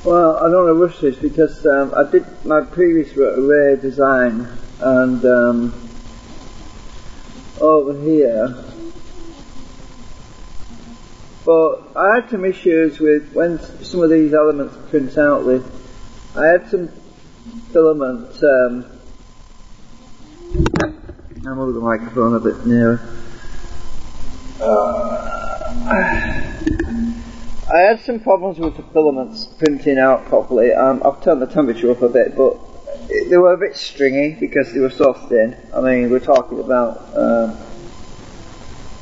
Well, I don't want to rush this because I did my previous array design, and over here, but I had some issues with when some of these elements print out with. I had some filament. I'll move the microphone a bit nearer. I had some problems with the filaments printing out properly. I've turned the temperature up a bit, but they were a bit stringy because they were so thin. I mean, we're talking about,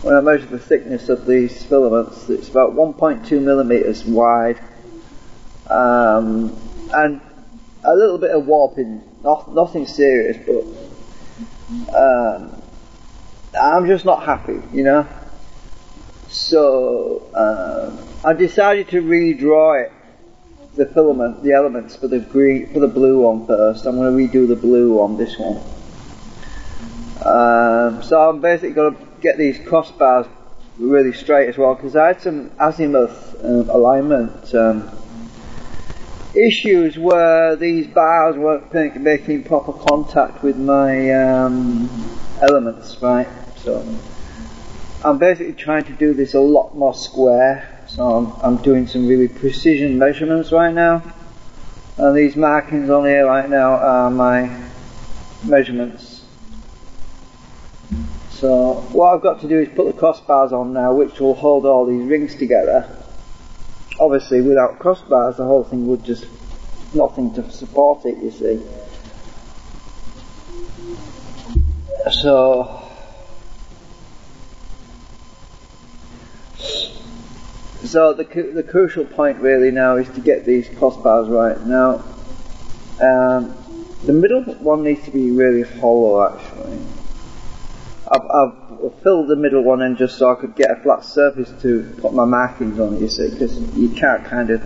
when I measured the thickness of these filaments, it's about 1.2 millimeters wide, and a little bit of warping, nothing serious, but I'm just not happy, you know. So I decided to redraw it, the elements for the blue one first. I'm going to redo the blue on this one. So I'm basically going to get these crossbars really straight as well, because I had some azimuth alignment issues where these bars weren't making proper contact with my elements, right? So I'm basically trying to do this a lot more square, so I'm doing some really precision measurements right now, and these markings on here right now are my measurements. So what I've got to do is put the crossbars on now, which will hold all these rings together. Obviously without crossbars the whole thing would just, nothing to support it, you see. So the crucial point really now is to get these crossbars right. Now the middle one needs to be really hollow actually. I've filled the middle one in just so I could get a flat surface to put my markings on it, you see, because you can't kind of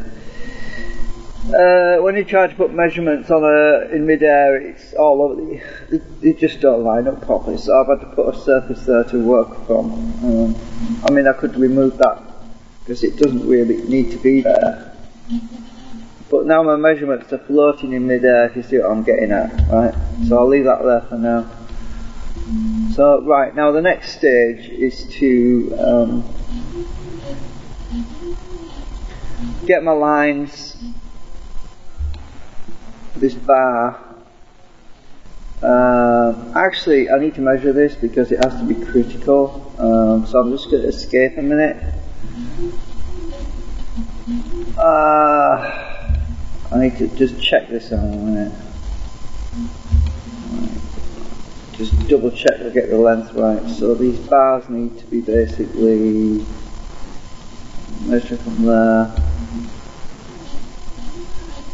when you try to put measurements on in mid-air, it's all over they just don't line up properly, so I've had to put a surface there to work from. I mean, I could remove that because it doesn't really need to be there, but now my measurements are floating in mid-air, if you see what I'm getting at, right? So I'll leave that there for now. So right, now the next stage is to get my lines for this bar. Actually I need to measure this because it has to be critical, so I'm just going to escape a minute. I need to just check this out a minute. Just double check to get the length right. So these bars need to be basically measure from there.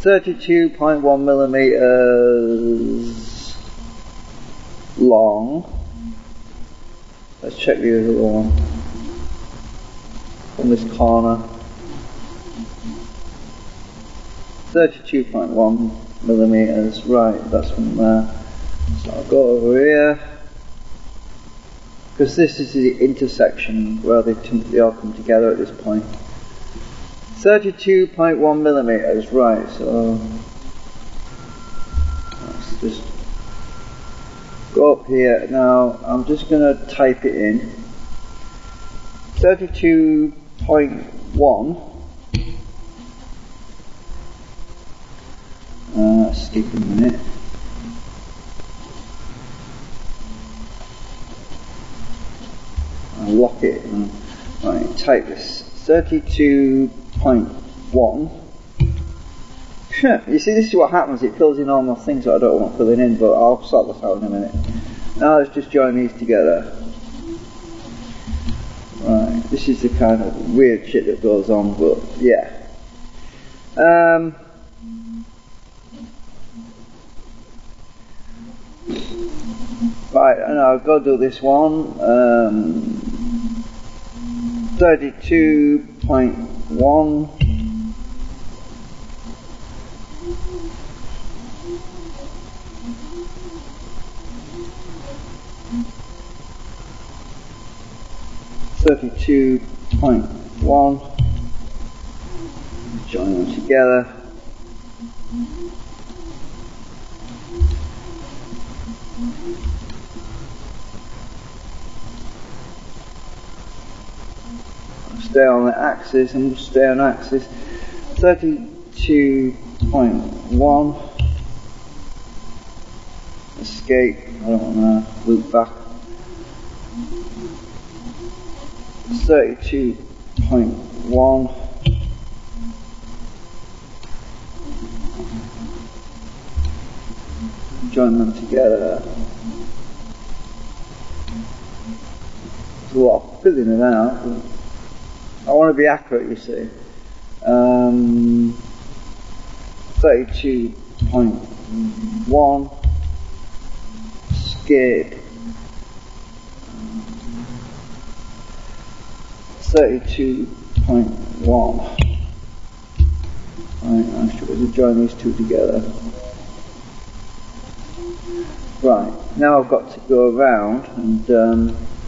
32.1 millimeters long. Let's check the other one from this corner. 32.1 millimeters. Right, that's from there. So I'll go over here, because this is the intersection where they all come together at this point. 32.1 millimeters, right, so let's just go up here. Now I'm just going to type it in. 32.1. Skip a minute. Lock it and right, type this 32.1. You see, this is what happens, it fills in all my things that I don't want filling in, but I'll sort this out in a minute. Now let's just join these together. Right, this is the kind of weird shit that goes on, but yeah. Right, and I'll go do this one. 32.1. Join them together. Stay on the axis, and we'll stay on axis. 32.1. Escape. I don't want to loop back. 32.1. Join them together. There's a lot of filling it out. I want to be accurate, you see. 32.1. Escape. 32.1. Right, I should join these two together. Right, now I've got to go around and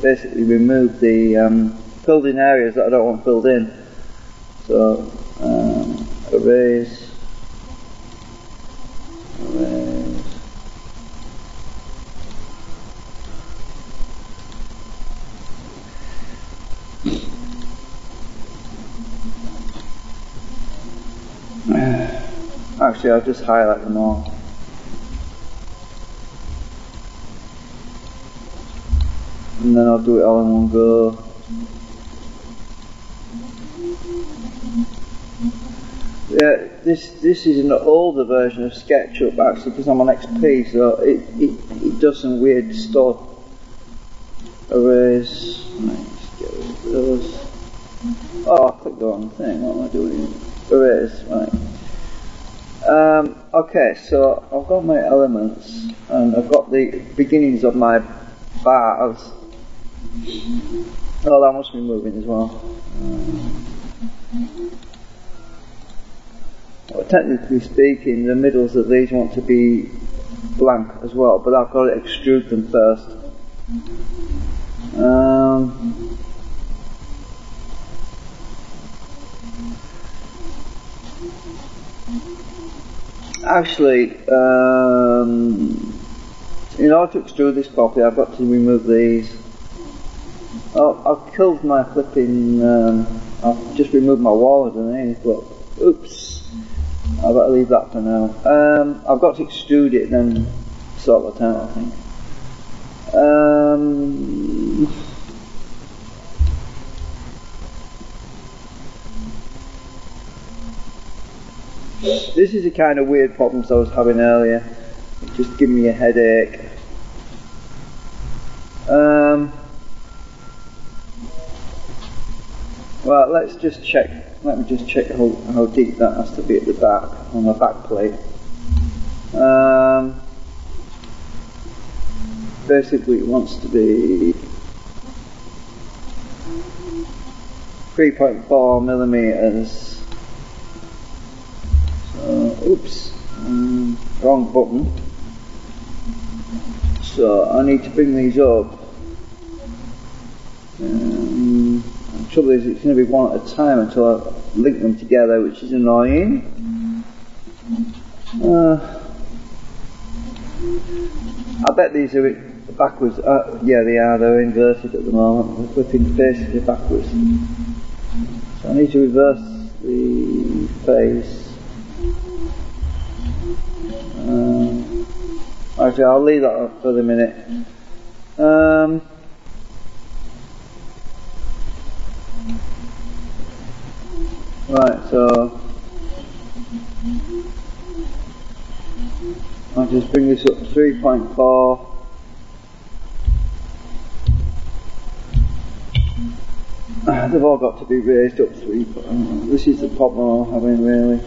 basically remove the filled in areas that I don't want filled in. So, erase. Actually, I'll just highlight them all. And then I'll do it all in one go. Yeah, this is an older version of SketchUp actually, because I'm on XP, so it does some weird stuff. Erase. Right, let's get rid of those. Oh, I clicked the wrong thing. What am I doing? Erase. Right. Okay, so I've got my elements, and I've got the beginnings of my bars. Oh, that must be moving as well. Well, technically speaking, the middles of these want to be blank as well, but I've got to extrude them first. Actually, in order to extrude this properly, I've got to remove these. Oh, I've killed my flipping. I've just removed my wall underneath, but oops, I've got to leave that for now. I've got to extrude it and then sort that out, I think. This is the kind of weird problems I was having earlier. It just gave me a headache. Well, let's just check. Let me just check how deep that has to be at the back on the back plate. Basically, it wants to be 3.4 millimeters. Oops, wrong button. So I need to bring these up. The trouble is, it's going to be one at a time until I link them together, which is annoying. I bet these are backwards. Yeah, they are. They're inverted at the moment. They're flipping faces backwards. So I need to reverse the face. Actually, I'll leave that up for the minute. Right, so I'll just bring this up to 3.4. They've all got to be raised up 3. This is the problem I'm having, really.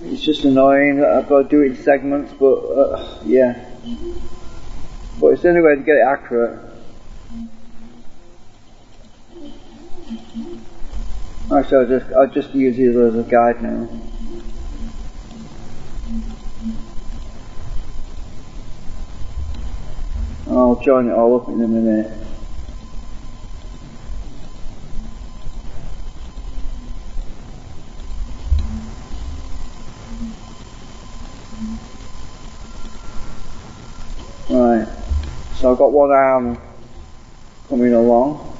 It's just annoying that I've got to do it in segments, but yeah. But it's the only way to get it accurate. Actually, I'll just use these as a guide now. I'll join it all up in a minute. So I've got one arm coming along.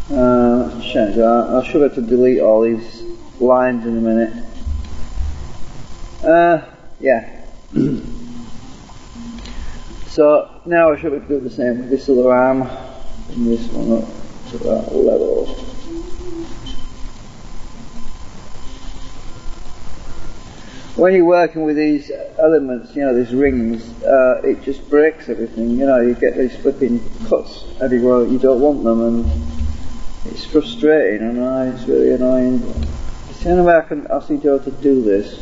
Let's change that. I should have to delete all these lines in a minute. Yeah. So now I should have to do the same with this other arm. And this one up to that level. When you're working with these elements, you know, these rings, it just breaks everything. You know, you get these flipping cuts everywhere you don't want them, and it's frustrating, and it's really annoying. It's the only way I seem to be able to do this.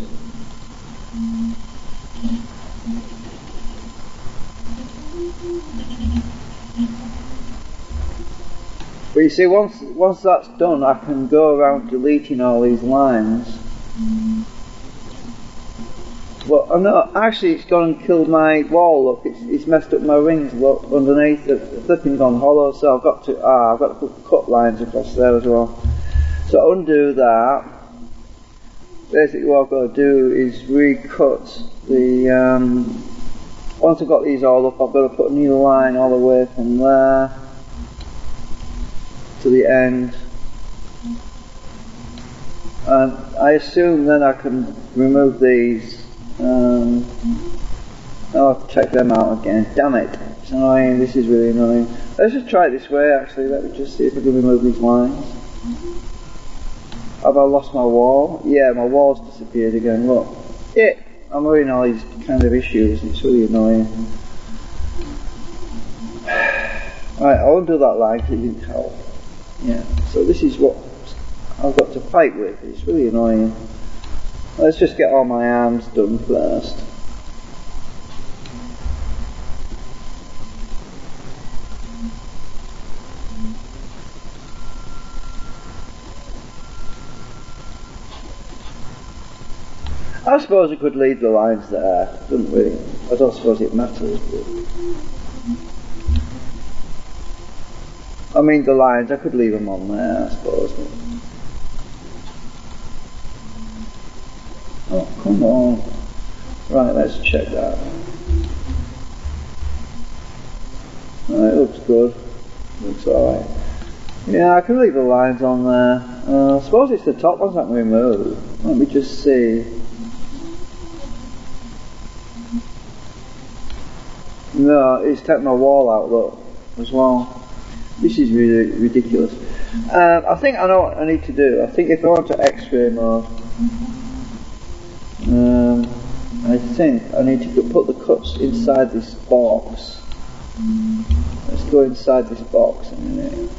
But you see, once that's done, I can go around deleting all these lines. Well, I'm not, actually it's gone and killed my wall, look, it's messed up my rings, look, underneath, the flipping's gone hollow, so I've got to put cut lines across there as well. So undo that. Basically what I've got to do is recut the, once I've got these all up, I've got to put a new line all the way from there to the end. And I assume then I can remove these. I'll have to check them out again. Damn it, it's annoying, this is really annoying. Let's just try it this way actually, let me just see if I can remove these lines. Have I lost my wall? Yeah, my wall's disappeared again, look. I'm having all these kind of issues, it's really annoying. Right, I'll undo that line because it didn't help. Yeah, so this is what I've got to fight with, it's really annoying. Let's just get all my arms done first. I suppose I could leave the lines there, doesn't really. I don't suppose it matters. I mean the lines, I could leave them on there, I suppose. Oh, come on. Right, let's check that. It looks good. Looks alright. Yeah, I can leave the lines on there. I suppose it's the top ones I can remove. Let me just see. No, it's taken my wall out, look, as well. This is really ridiculous. I think I know what I need to do. I think if I want to X-ray mode, I think I need to put the cuts inside this box. Let's go inside this box in a minute.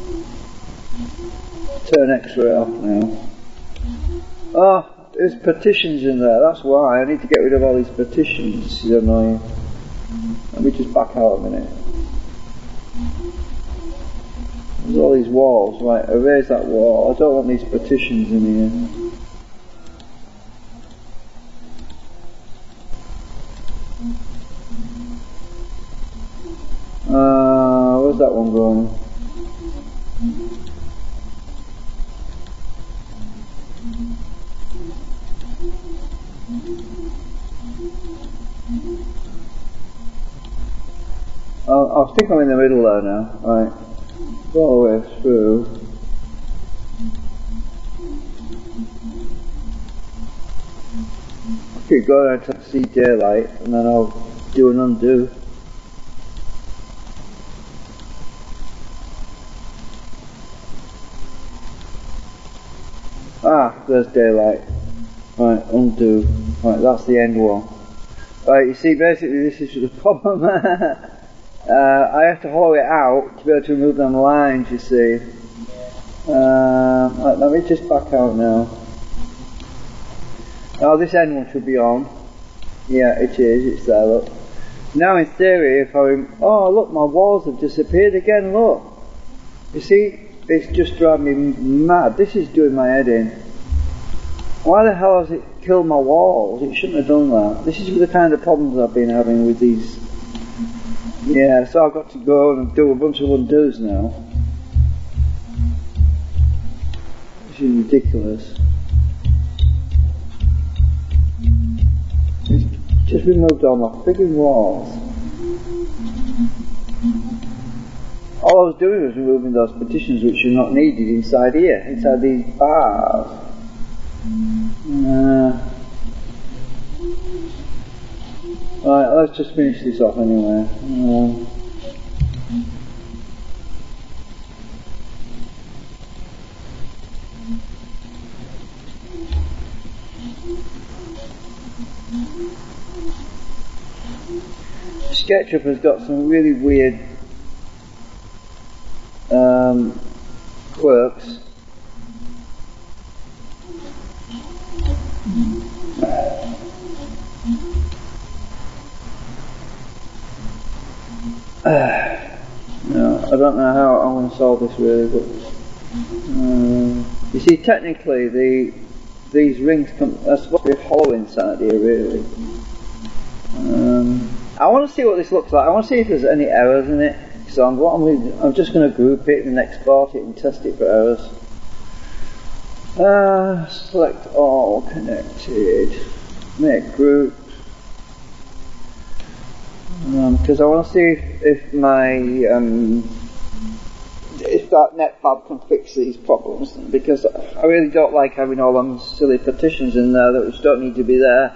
Turn X-ray off now. Oh, there's partitions in there, that's why. I need to get rid of all these partitions. This is annoying. Let me just back out a minute. There's all these walls, right, erase that wall. I don't want these partitions in here. Where's that one going? I think I'm in the middle there now, right. Go all the way through. I keep going until I see daylight and then I'll do an undo. There's daylight. Right, undo. Right, that's the end one. Right, you see, basically this is the problem. I have to hollow it out to be able to remove them lines, you see. Right, let me just back out now. Oh, this end one should be on. Yeah, it is, it's there, look. Now in theory, if oh look, my walls have disappeared again, look. You see, it's just driving me mad. This is doing my head in. Why the hell has it killed my walls? It shouldn't have done that. This is the kind of problems I've been having with these. Yeah, so I've got to go and do a bunch of undos now. This is ridiculous. It's just removed all my frigging walls. all I was doing was removing those partitions which are not needed inside here, inside these bars. Right, let's just finish this off anyway. SketchUp has got some really weird quirks. No, I don't know how I'm going to solve this really, but you see, technically these rings are supposed to be hollow inside here, really. I want to see what this looks like. I want to see if there's any errors in it. So I'm just going to group it and export it and test it for errors. Select all, connected, make group. Because I want to see if my if that netfab can fix these problems. Because I really don't like having all them silly partitions in there that which don't need to be there.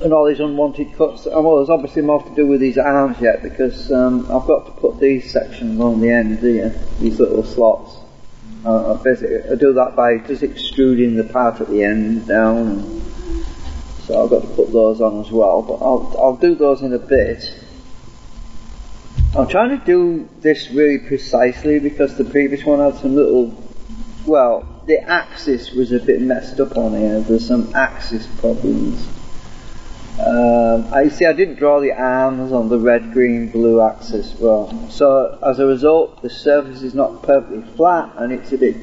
And all these unwanted cuts. Well, there's obviously more to do with these arms yet, because I've got to put these sections on the end here, these little slots. Basically, I do that by just extruding the part at the end down. So I've got to put those on as well, but I'll do those in a bit. I'm trying to do this really precisely because the previous one had some little, well, the axis was a bit messed up on here. There's some axis problems. I didn't draw the arms on the red, green, blue axis well. So as a result, the surface is not perfectly flat and it's a bit,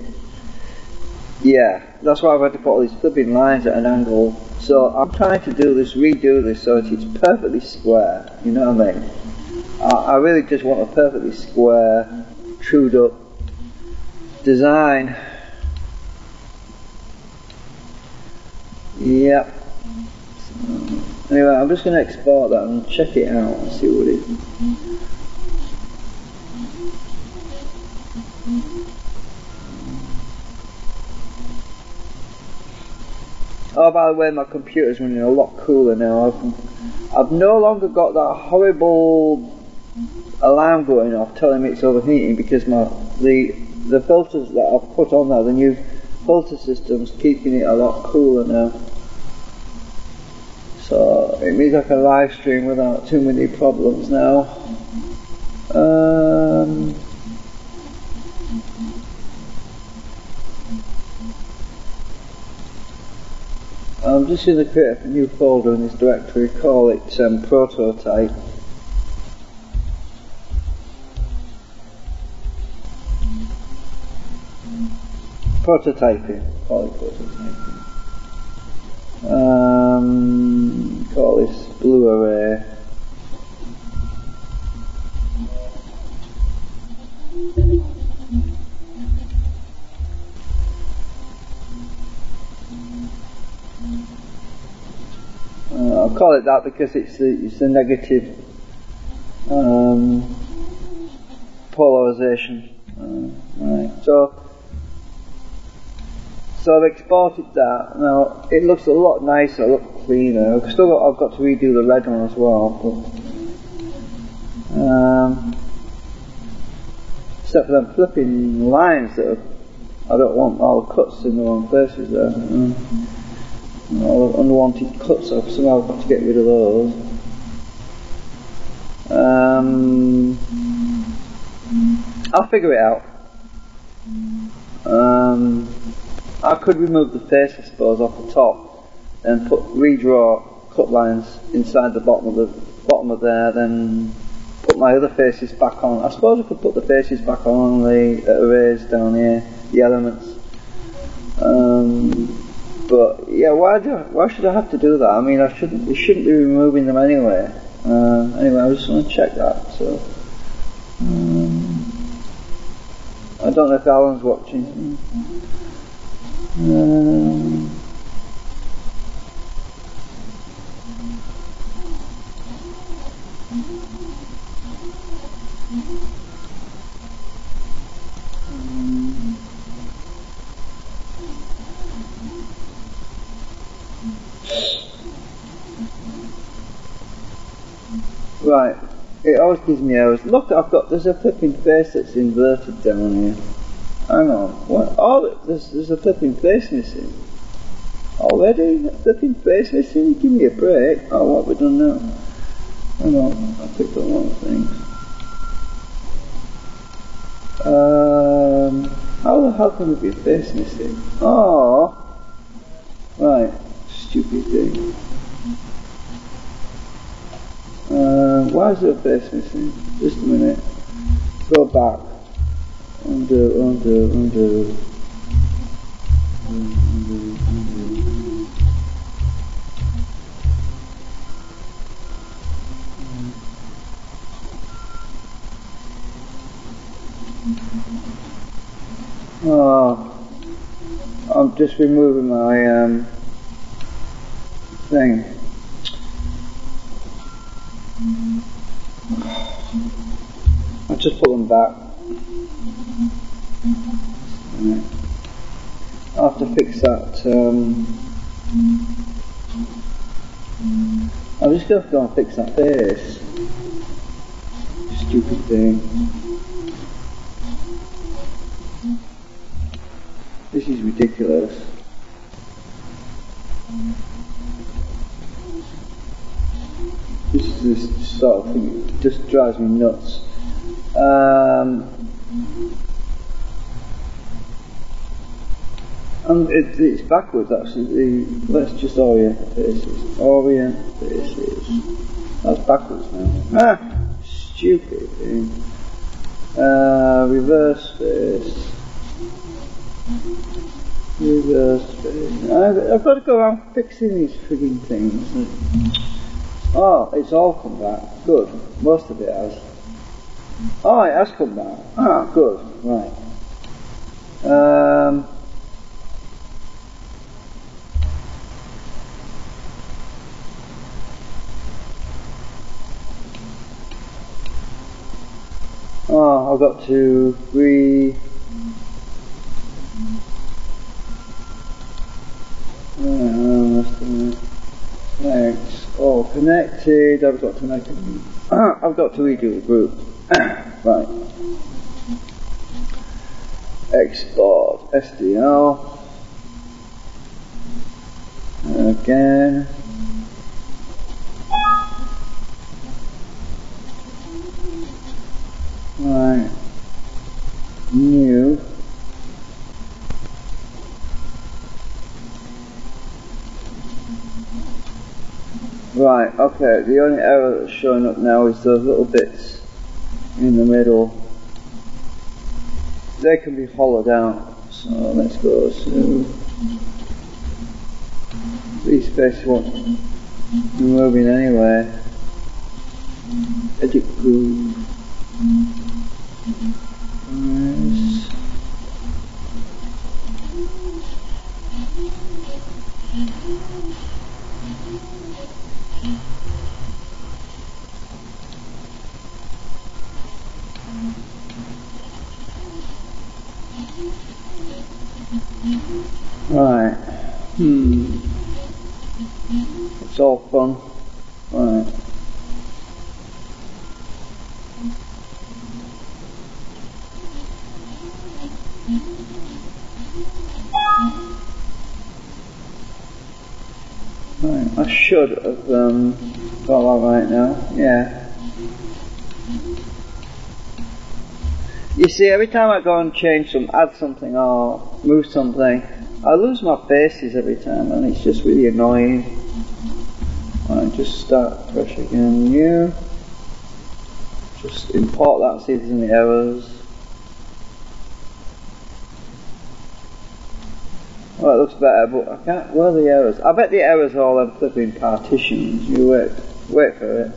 yeah, that's why I've had to put all these flipping lines at an angle. So I'm trying to redo this so that it's perfectly square, you know what I mean? I really just want a perfectly square, trued up design. Yep. Anyway, I'm just going to export that and check it out and see what it is. Oh, by the way, my computer's running a lot cooler now. I've no longer got that horrible alarm going off telling me it's overheating because the filters that I've put on there, the new filter system's keeping it a lot cooler now. So it means I can live stream without too many problems now. I'm just going to create a new folder in this directory, call it prototype. Prototyping, call it prototyping. Call this blue array. I'll call it that because it's the negative polarization. Right. So I've exported that. Now it looks a lot nicer, a lot cleaner. I've got to redo the red one as well. But, except for them flipping lines that I don't want all cuts in the wrong places there. All the unwanted cuts, I've somehow got to get rid of those. I'll figure it out. I could remove the face, I suppose, off the top and redraw cut lines inside the bottom of there, then put my other faces back on. I suppose I could put the faces back on the arrays down here, the elements. But yeah, why should I have to do that? I mean, we shouldn't be removing them anyway. Anyway, I just want to check that. So I don't know if Alan's watching. Right, it always gives me errors. Look, there's a flipping face that's inverted down here. Hang on, what? Oh, there's a flipping face missing. Already? A flipping face missing? Give me a break. Oh, what have we done now? Hang on, I picked up one thing. How the hell can there be a face missing? Oh, right, stupid thing. Why is there a face missing? Just a minute. Go back. Undo. Oh, I'm just removing my thing. I'll just put them back. I'll have to fix that. I'm just going to go and fix that face. Stupid thing. This is ridiculous. This is the sort of thing that just drives me nuts. And it's backwards actually. Let's just orient faces. Orient faces. That's backwards now. Ah! Stupid thing. Reverse face. Reverse face. I've got to go around fixing these frigging things. Oh, it's all come back. Good. Most of it has. Oh, it has come back. Ah, good. Right. Oh, I've got to Next. Oh, connected. I've got to make it. I've got to redo the group. Right. Export SDL. Again. Right. New. Right, okay, the only error that's showing up now is those little bits in the middle. They can be hollowed out, so let's go to these spaces won't be moving anyway. Edit group. Nice. Right. It's all fun. Right. Right. I should have got that right now. Yeah. You see, every time I go and change add something or move something, I lose my faces every time, and it's just really annoying. Right, just start fresh again, new. Just import that, see if there's any errors. Oh, it looks better, but I can't, where are the errors? I bet the errors are all them flipping partitions. You wait for it.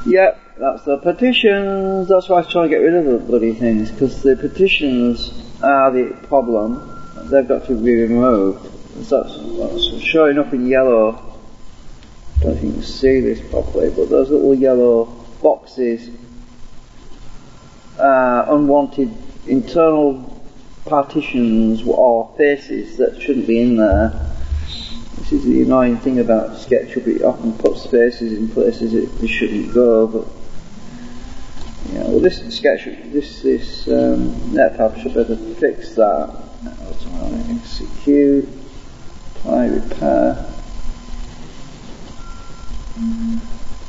Yep, that's the partitions. That's why I was trying to get rid of the bloody things, because the partitions are the problem. They've got to be removed. That's showing up in yellow. I don't think you can see this properly, but those little yellow boxes unwanted internal partitions or faces that shouldn't be in there. This is the annoying thing about SketchUp, it often puts faces in places they shouldn't go, but yeah, well this SketchUp, this netpad should be able to fix that. Execute, apply, repair.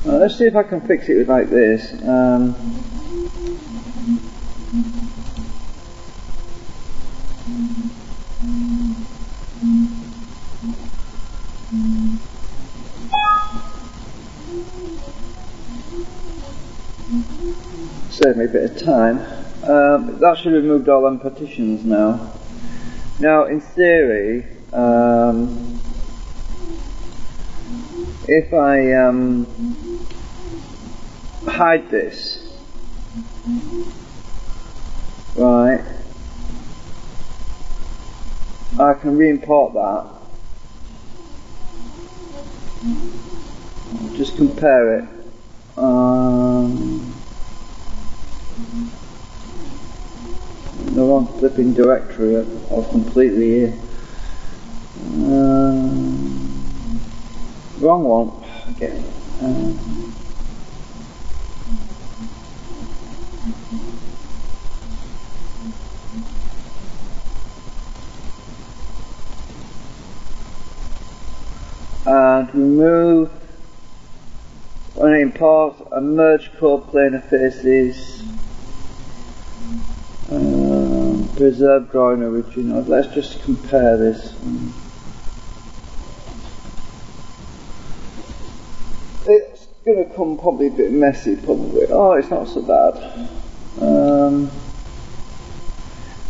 Let's see if I can fix it with like this. Save me a bit of time. That should have removed all them partitions now. Now, in theory, if I hide this, right, I can re-import that. Just compare it. The wrong flipping directory or completely here. Wrong one. Okay. And remove when I import a merge code planar faces. Preserve drawing original. Let's just compare this. It's going to come probably a bit messy, probably. Oh, it's not so bad.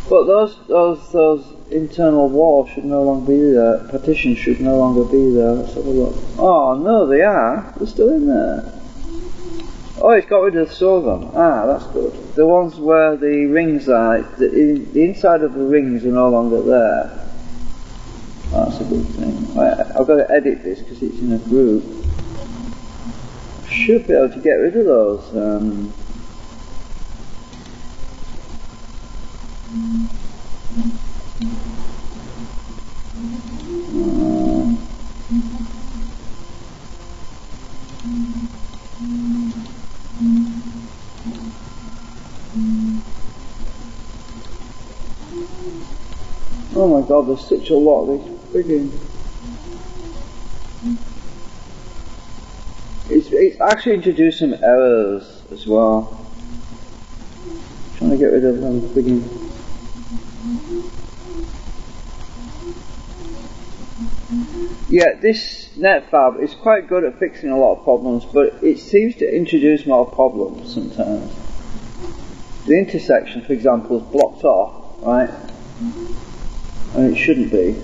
But those internal walls should no longer be there. Partitions should no longer be there. Let's have a look. Oh no, they are. They're still in there. Oh, it's got rid of some of them. Ah, that's good. The ones where the rings are, the inside of the rings are no longer there. That's a good thing. Right, I've got to edit this because it's in a group. Should be able to get rid of those. Oh my god, there's such a lot of these friggin'. It's actually introduced some errors as well. Trying to get rid of them friggin'. Yeah, this netfab is quite good at fixing a lot of problems, but it seems to introduce more problems sometimes. The intersection, for example, is blocked off, right? And it shouldn't be.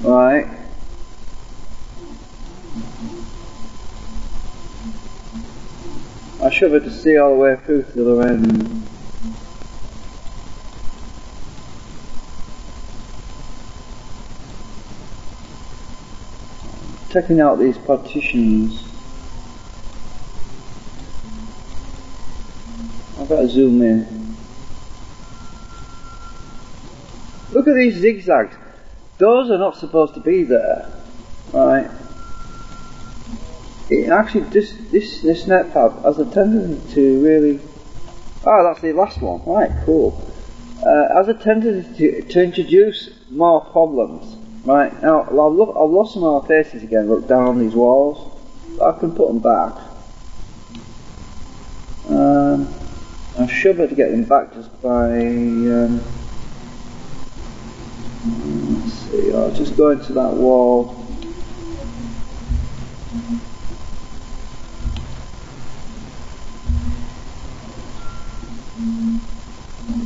Right. I should be able to see all the way through to the other end. Checking out these partitions. I've got to zoom in. Look at these zigzags. Those are not supposed to be there, right? It actually, this netpad has a tendency to really. Oh, that's the last one. Right, cool. Has a tendency to introduce more problems. Right now, I've lost some more faces again. Look down on these walls. I can put them back. I should be able to get them back just by. Let's see. I'll just go into that wall.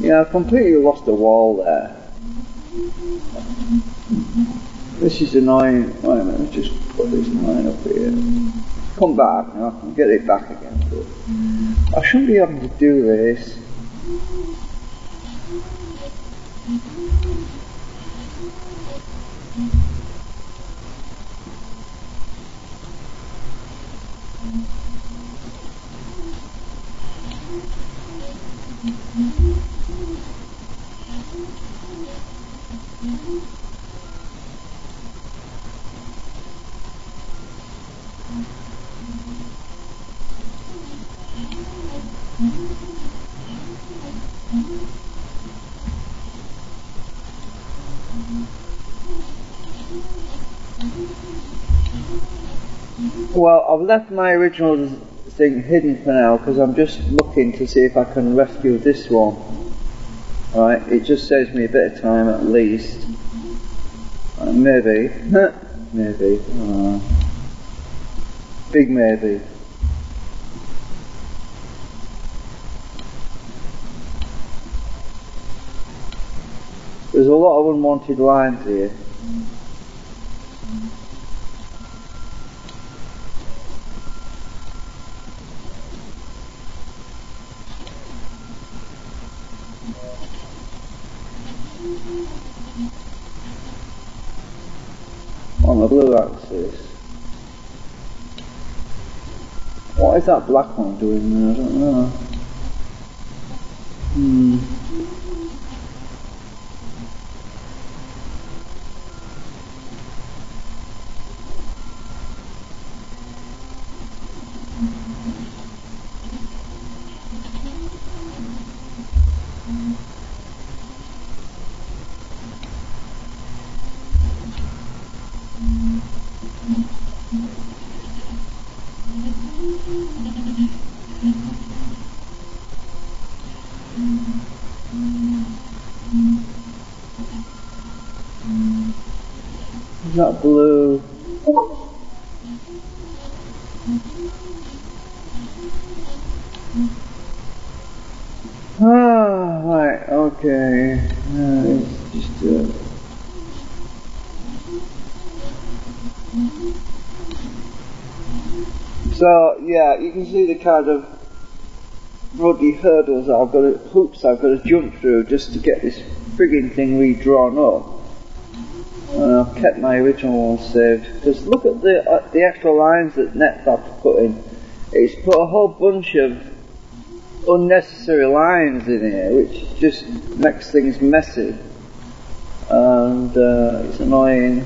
Yeah, I've completely lost the wall there. This is annoying. Wait a minute, let's just put this line up here. Come back, now I can get it back again. But I shouldn't be having to do this. Well, I've left my original thing hidden for now because I'm just looking to see if I can rescue this one. Right, it just saves me a bit of time at least. Maybe. Maybe. Big maybe. There's a lot of unwanted lines here. On the blue axis. What is that black one doing there? I don't know. Is that blue? Right, okay. It's just So, yeah, you can see the kind of ruddy hurdles hoops I've got to jump through just to get this frigging thing redrawn up. I've kept my original one saved, because look at the extra lines that NetFab's put in. It's put a whole bunch of unnecessary lines in here, which just makes things messy, and it's annoying.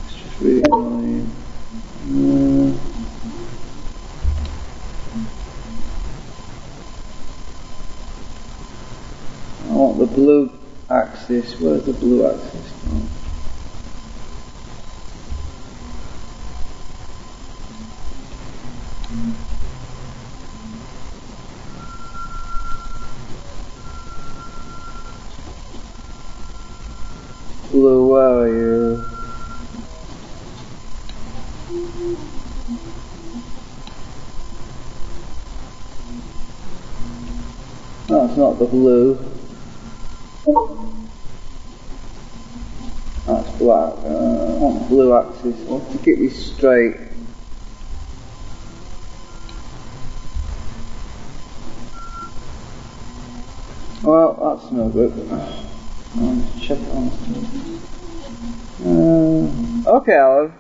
It's just really annoying. I want the blue axis. Where's the blue axis now? Blue, where are you? That's not the blue. That's black. I want the blue axis. I want to get this straight. Well, that's no good. Let's check it on. Okay, Alan.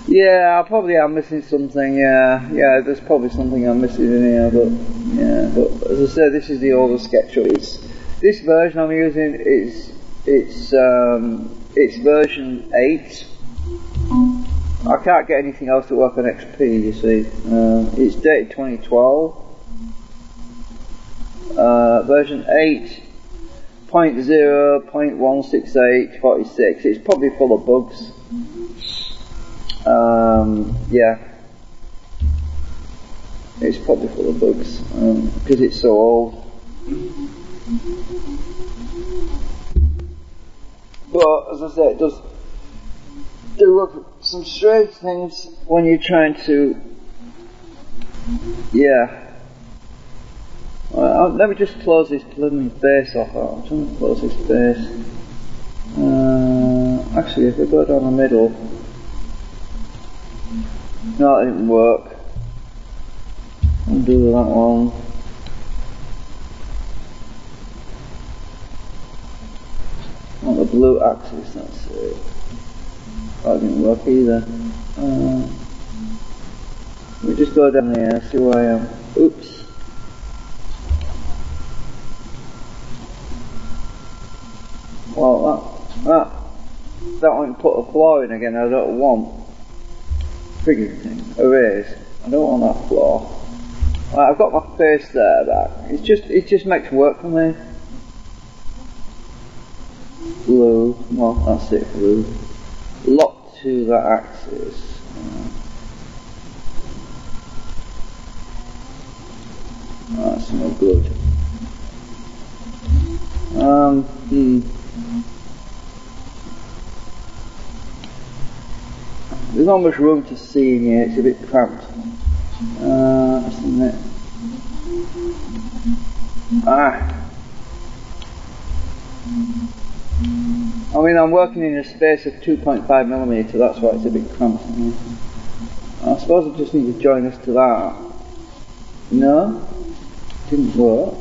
Yeah, I probably am missing something. Yeah, there's probably something I'm missing in here. But as I said, this is the older SketchUp. This version I'm using it's version 8. I can't get anything else to work on XP. You see, it's dated 2012. Version 8.0.168.46. It's probably full of bugs. Yeah, it's probably full of bugs because it's so old. But as I said, it does do some strange things when you're trying to. Yeah. Let me just close this blooming base off. I'm trying to close this base. Actually, if we go down the middle. No, it didn't work. Undo that one. On the blue axis, that's it. That didn't work either. We just go down here, see where I am. Oops. Well, that one put a flaw in again. I don't want frigging thing. Erase. I don't want that flaw. Right, I've got my face there back. It just makes work for me. Blue. Well, that's it. Blue. Lock to that axis. That's no good. There's not much room to see in here, it's a bit cramped. Isn't it? I mean, I'm working in a space of 2.5mm, that's why it's a bit cramped in here. I suppose I just need to join this to that. No? Didn't work.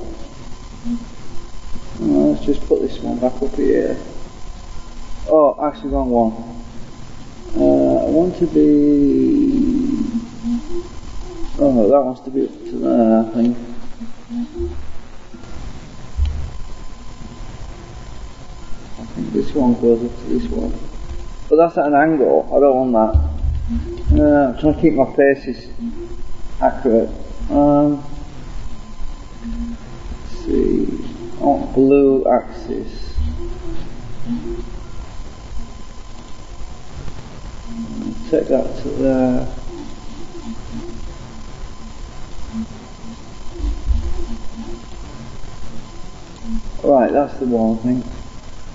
Let's just put this one back up here. Oh, actually wrong one. I want to be... Oh no, that wants to be up to there, I think. I think this one goes up to this one. But that's at an angle, I don't want that. I'm trying to keep my faces accurate. Let's see. I want blue axis. Take that to there. Right, that's the one thing.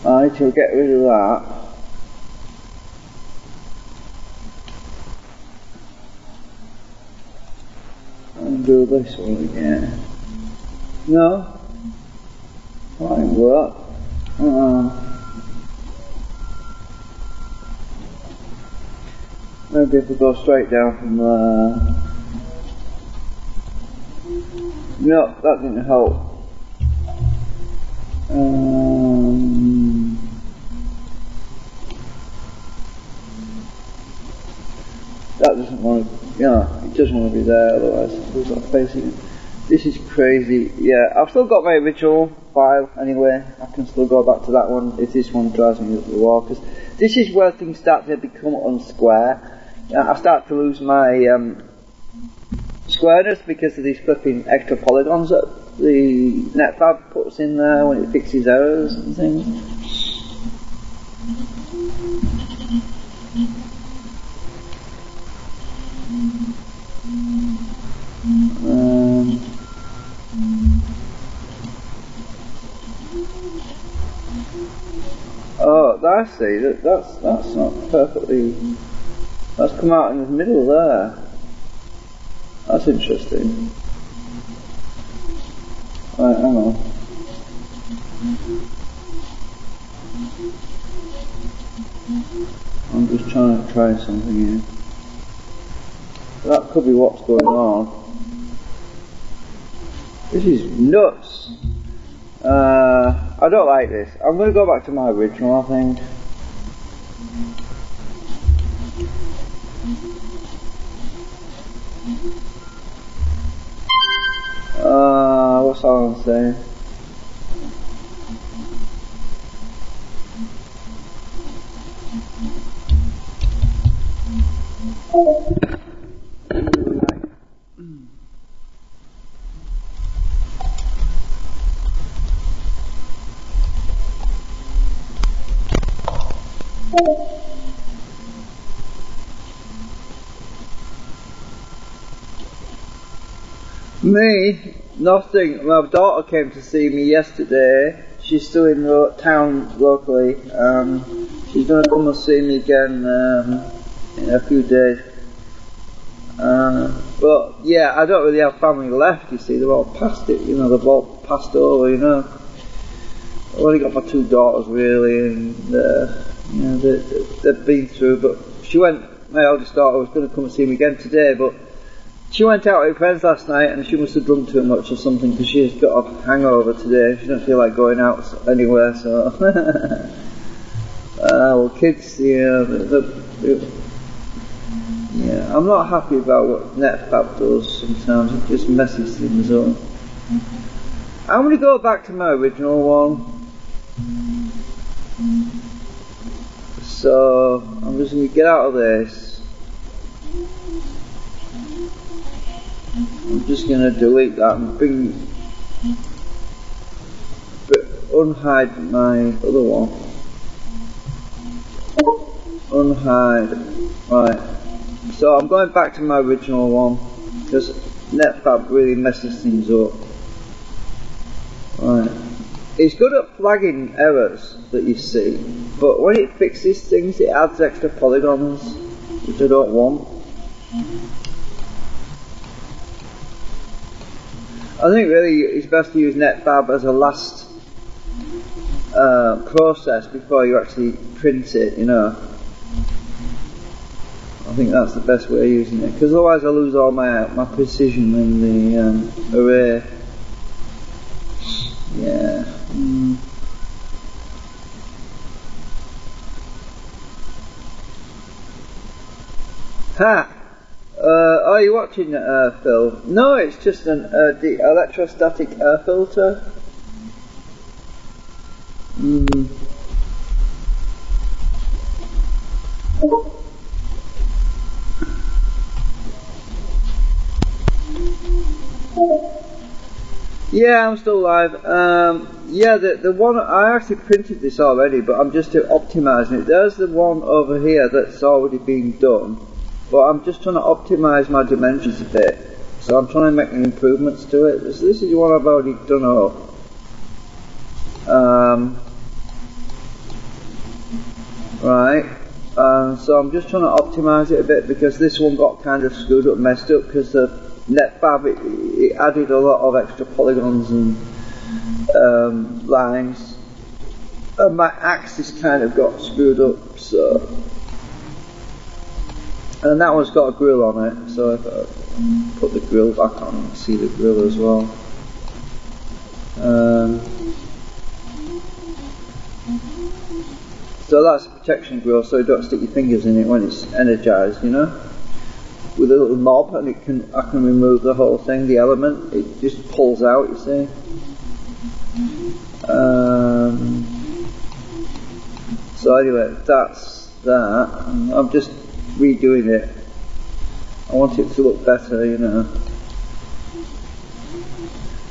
I need to get rid of that. And do this one again. No? That didn't work. Maybe if we go straight down from there. No, that didn't help. That doesn't want to, it doesn't want to be there, otherwise we've got facing it. This is crazy. Yeah, I've still got my original file anyway. I can still go back to that one if this one drives me up the wall, because this is where things start to become unsquare. I start to lose my squareness because of these flipping extra polygons that the NetFab puts in there when it fixes errors and things. Oh, I see. That's not perfectly. That's come out in the middle there. That's interesting. Right, hang on. I'm just trying to try something here. That could be what's going on. This is nuts. I don't like this. I'm going to go back to my original, I think. What's Alan saying? Me? Nothing. My daughter came to see me yesterday. She's still in town locally. She's going to come and see me again in a few days. But yeah, I don't really have family left, you see. They're all past it, they've all passed over, I've only got my two daughters really, and they've been through. But she went my eldest daughter was going to come and see me again today, but she went out with friends last night and she must have drunk too much or something because she's got a hangover today. She doesn't feel like going out anywhere, so... well, kids, yeah, yeah, I'm not happy about what NetFab does sometimes. It just messes things up. I'm going to go back to my original one. So, I'm just going to get out of this. I'm just going to delete that and unhide my other one. Unhide. Right. So I'm going back to my original one because NetFab really messes things up. Right. It's good at flagging errors that you see, but when it fixes things, it adds extra polygons, which I don't want. I think really it's best to use NetFab as a last process before you actually print it, you know. I think that's the best way of using it, because otherwise I lose all my precision in the array. Yeah. Ha! Are you watching Phil? No, it's just the electrostatic air filter. Yeah, I'm still live. Yeah, the one, I actually printed this already, but I'm just optimising it. There's the one over here that's already been done, but I'm just trying to optimise my dimensions a bit. So I'm trying to make improvements to it. This is the one I've already done up. Right. So I'm just trying to optimise it a bit because this one got kind of screwed up, messed up, because the NetFab, it added a lot of extra polygons and lines, and my axis kind of got screwed up, so, and that one's got a grill on it, so if I put the grill back on, you can see the grill as well. So that's a protection grill, so you don't stick your fingers in it when it's energized, you know, with a little knob, and I can remove the whole thing, the element, it just pulls out, you see. So anyway, that's that. I'm just redoing it. I want it to look better, you know.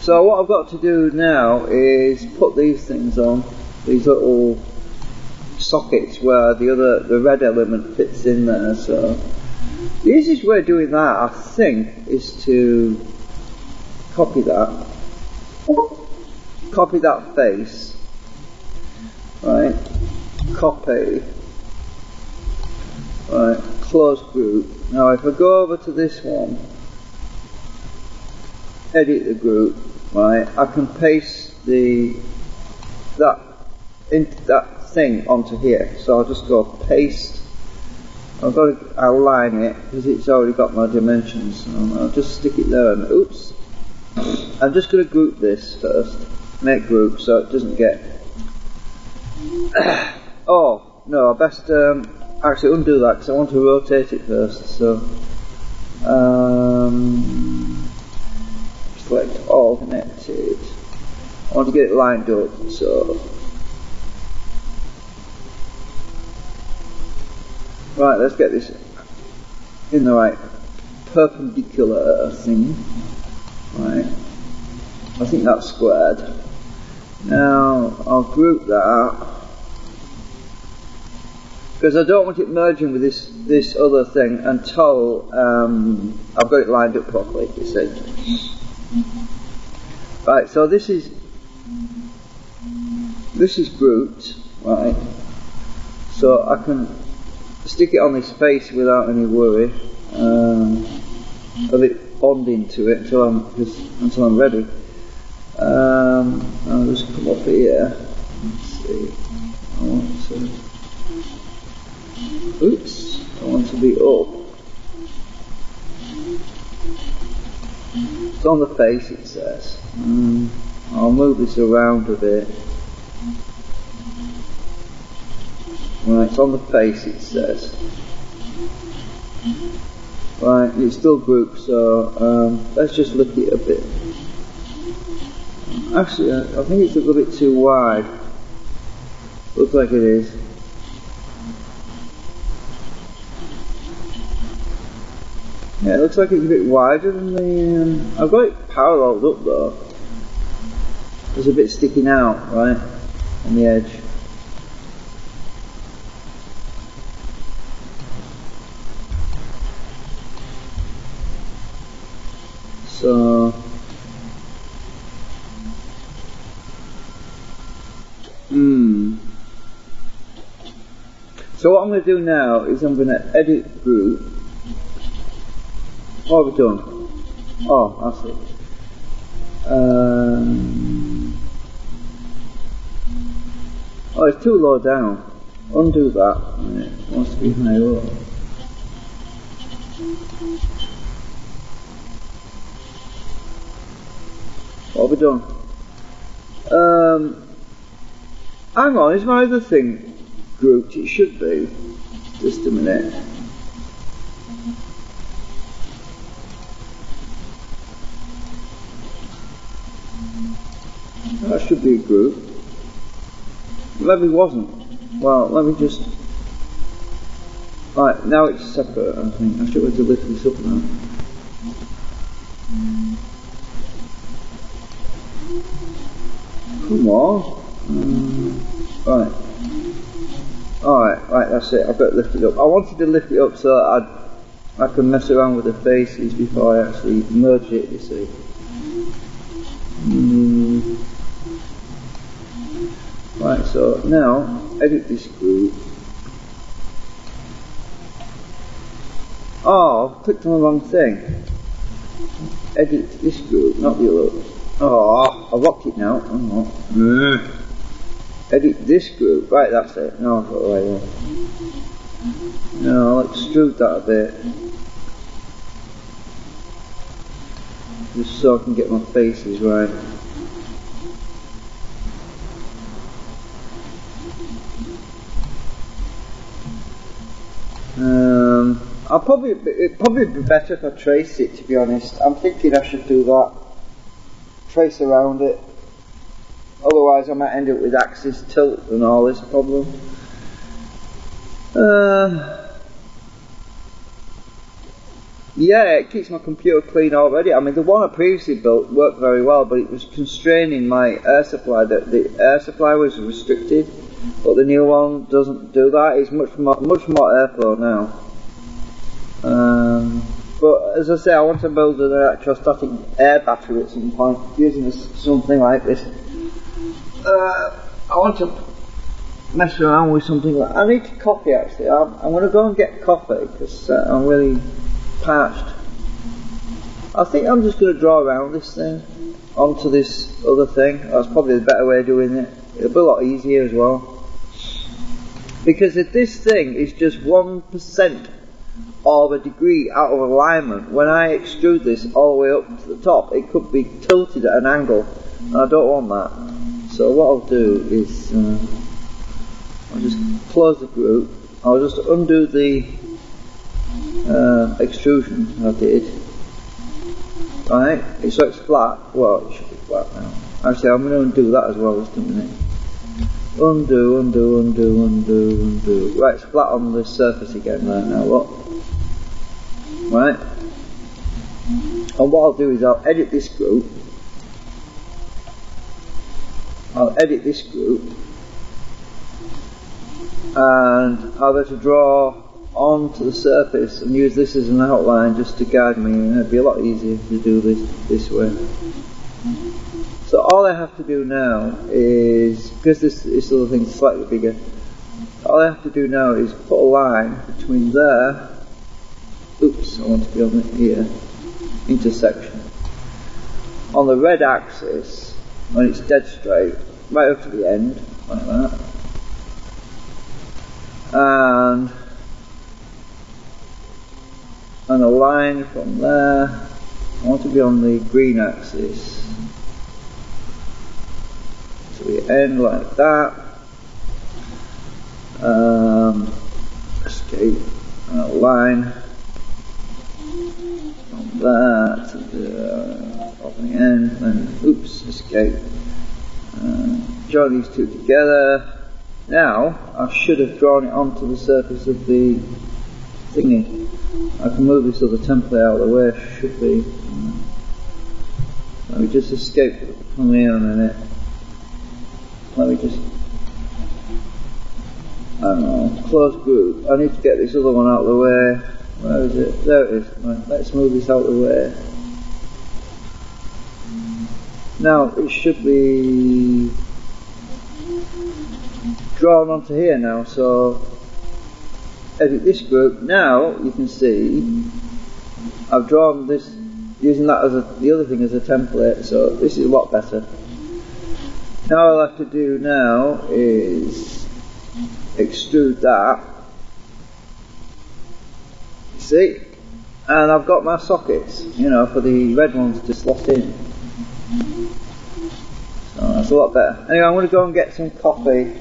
So what I've got to do now is put these things on, these little sockets where the red element fits in there. So the easiest way of doing that, I think, is to copy that face, right, copy, right, close group. Now if I go over to this one, edit the group, right, I can paste that thing onto here. So I'll just go paste. I've got to align it because it's already got my dimensions. So I'll just stick it there and oops. I'm just going to group this first. Make group so it doesn't get. Oh no! I best actually undo that because I want to rotate it first. So select all connected. I want to get it lined up. So. Right, let's get this in the right perpendicular thing. Right, I think that's squared. Now I'll group that because I don't want it merging with this other thing until I've got it lined up properly, you see. Right, so this is grouped, right? So I can stick it on this face without any worry of it bonding to it until I'm ready. I'll just come up here. Let's see. I want to. Oops. I want to be up. It's on the face, it says. I'll move this around a bit. Right, it's on the face, it says. Right, it's still grouped, so let's just lift it a bit. Actually, I think it's a little bit too wide. Looks like it is. Yeah, it looks like it's a bit wider than the... I've got it paralleled up though. There's a bit sticking out, right, on the edge. So... So what I'm going to do now is I'm going to edit group. What have we done? Oh, that's it. Oh, it's too low down. Undo that. It wants to be higher up. What have we done? Hang on, is my other thing grouped? It should be. Just a minute. That should be a group. Maybe it wasn't. Well, let me just... Right, now it's separate, I think. I should have to lift this up now. Come on. Right. Alright, right, that's it. I've got to lift it up. I wanted to lift it up so I can mess around with the faces before I actually merge it, you see. Right, so now, edit this group. Oh, I've clicked on the wrong thing. Edit this group, not the other. Oh, I've locked it now. Oh. Edit this group. Right, that's it. No, I've got it right there. No, I'll extrude that a bit. Just so I can get my faces right. It'd probably be better if I trace it, to be honest. I'm thinking I should do that. Trace around it. Otherwise I might end up with axis tilt and all this problem. Yeah, it keeps my computer clean already. I mean, the one I previously built worked very well, but it was constraining my air supply. The air supply was restricted, but the new one doesn't do that. It's much more airflow now. But as I say, I want to build an electrostatic air battery at some point using something like this. I want to mess around with something like... I need coffee actually. I'm going to go and get coffee because I'm really parched. I think I'm just going to draw around this thing onto this other thing. That's probably the better way of doing it. It'll be a lot easier as well. Because if this thing is just 1% of a degree out of alignment, when I extrude this all the way up to the top, it could be tilted at an angle, and I don't want that. So what I'll do is I'll just close the group. I'll just undo the extrusion I did. Right, so it's flat. Well, it should be flat now. Actually, I'm going to undo that as well. Just a minute. Undo, undo, undo, undo, undo. Right, it's flat on the surface again right now. Look. Right, and what I'll do is I'll edit this group. And I'll have to draw onto the surface and use this as an outline just to guide me, and it'd be a lot easier to do this way. So all I have to do now is, because this other thing's slightly bigger, all I have to do now is put a line between there. Oops, I want to be on it here. Intersection. On the red axis, when it's dead straight, right up to the end, like that. And and a line from there. I want to be on the green axis. So we end like that. Escape and a line from there to the end, and oops, escape. Join these two together. Now I should have drawn it onto the surface of the thingy. I can move this other template out of the way. Should be. Let me just escape from here a minute. Let me just, I don't know, close group. I need to get this other one out of the way. Where is it? There it is. Right, let's move this out of the way. Now it should be drawn onto here now, so edit this group. Now you can see I've drawn this using that as the other thing as a template, so this is a lot better. Now all I have to do now is extrude that, see, and I've got my sockets, for the red ones to slot in. So that's a lot better. Anyway, I'm going to go and get some coffee.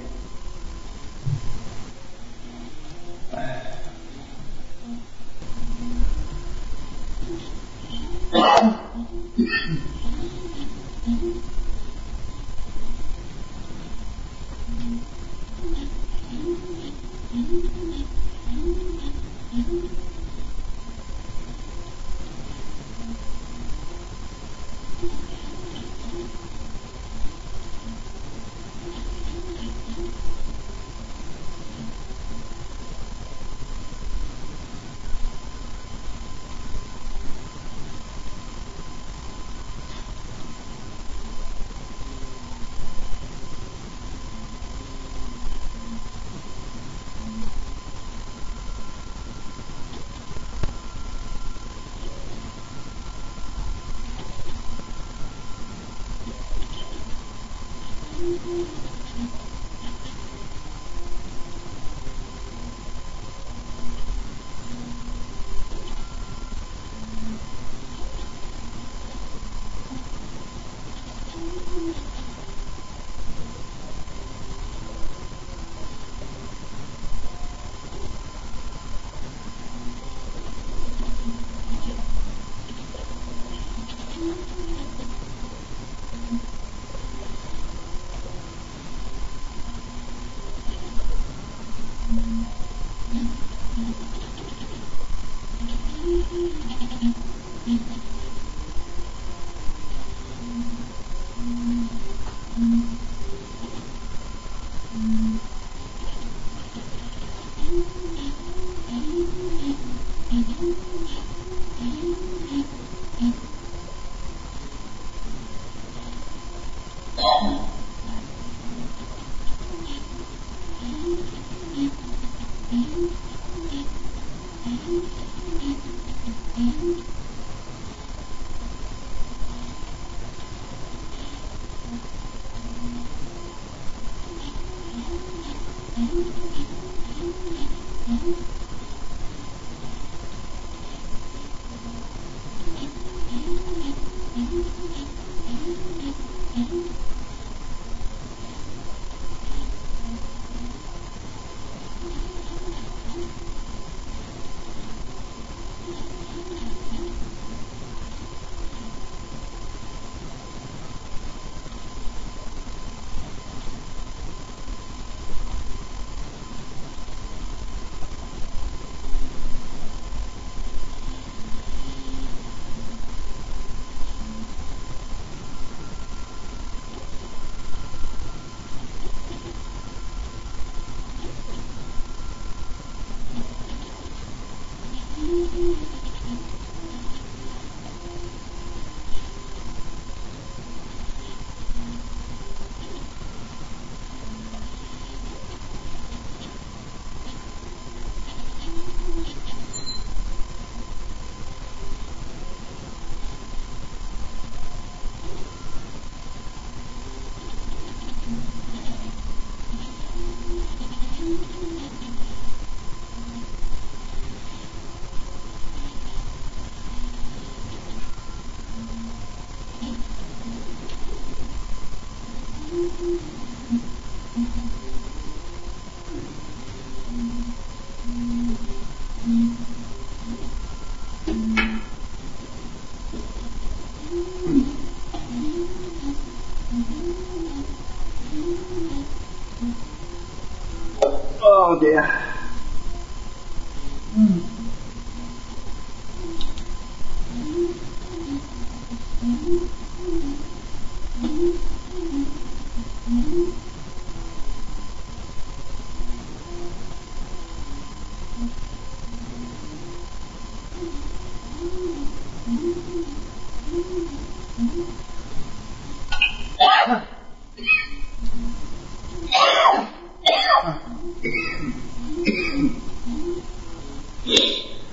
Oh dear.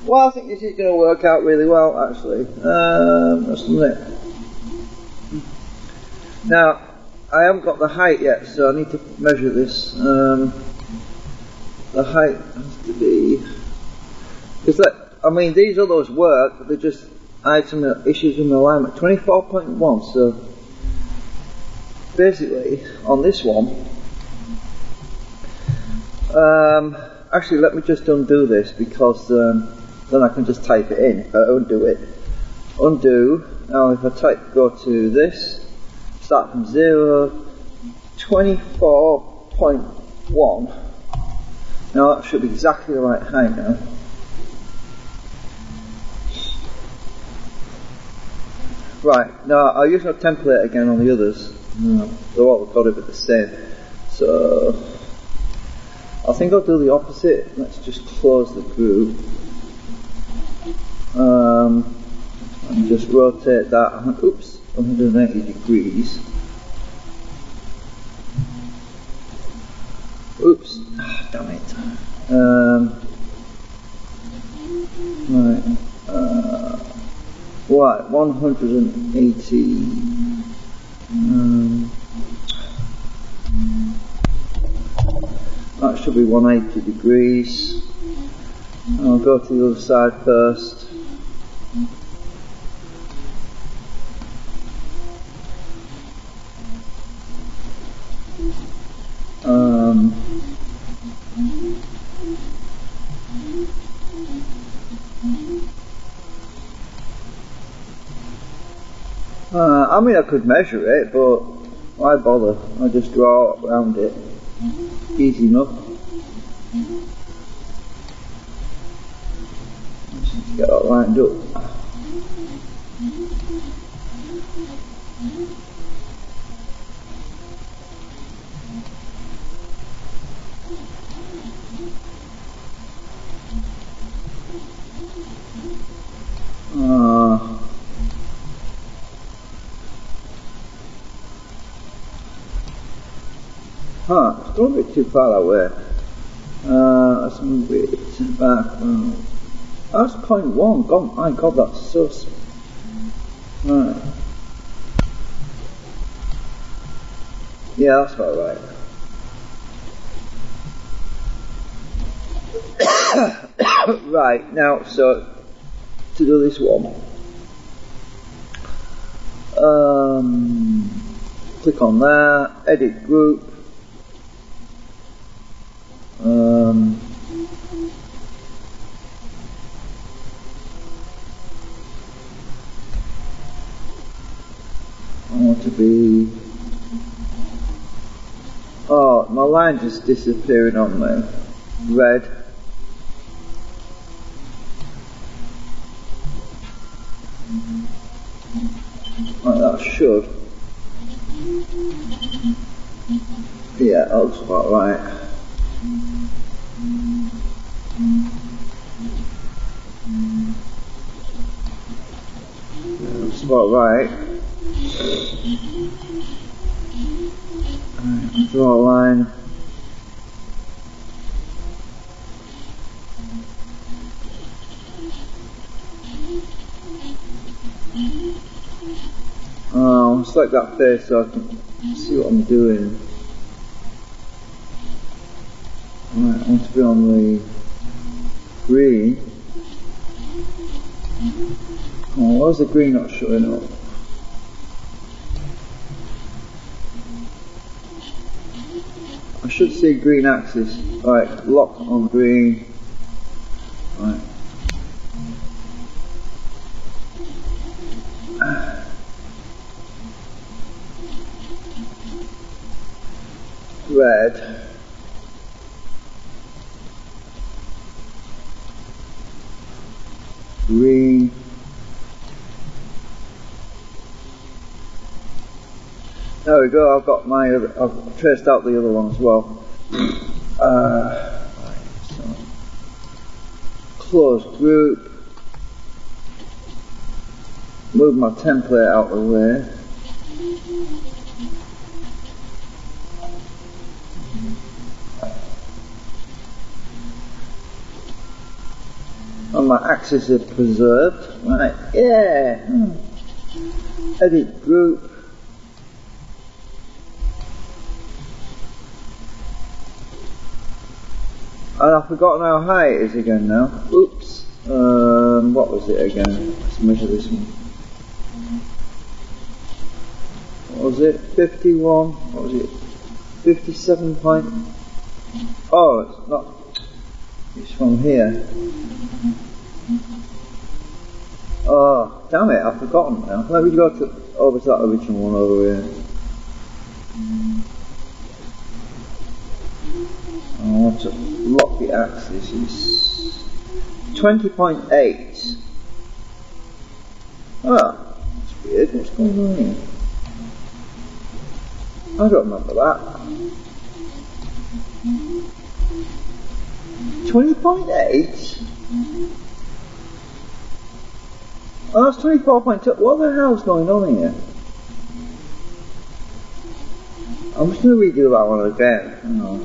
Well, I think this is going to work out really well, actually. That's it. Now, I haven't got the height yet, so I need to measure this. The height has to be... It's like, I mean, these others work, but they're just... I had some issues with my alignment. 24.1, so... Basically, on this one... actually, let me just undo this, because... then I can just type it in. If I undo it, undo. Now if I go to this, start from 0, 24.1. Now that should be exactly the right height now. Right, now I'll use my template again on the others. They're all got to be the same. So I think I'll do the opposite. Let's just close the group. And just rotate that, oops, 180 degrees. Oops, damn it. Right, 180. That should be 180 degrees. I'll go to the other side first. I mean, I could measure it, but why bother? I just draw around it. Easy enough. Just get that lined up. It's going a bit too far away. Let's move it back. That's 0.1. God, my God, that's so. Right. Yeah, that's about right. Right, now, so to do this one, click on that, edit group. I want to be... Oh, my line just disappearing on me. Red. Like that should. Yeah, that looks about right. Yeah, that's about right. Draw a line. Oh, select that face so I can see what I'm doing. Right, I want to be on the green. Oh, why is the green not showing up? I should see green axis. Right, lock on green. Right. Red. There we go, I've got my other, I've traced out the other one as well. Right, so closed group. Move my template out of the way. And my axes are preserved. Right, yeah. Edit group. And I've forgotten how high it is again now. Oops. What was it again? Let's measure this one. What was it? 51. What was it? 57 point. Oh, it's not. It's from here. Oh, damn it! I've forgotten now. Let me go over to that original one over here. I want to lock the axis. It's 20.8. Ah, that's weird. What's going on here? I don't remember that. 20.8? Oh, that's 24.2. What the hell's going on here? I'm just going to redo that one again. Hang on.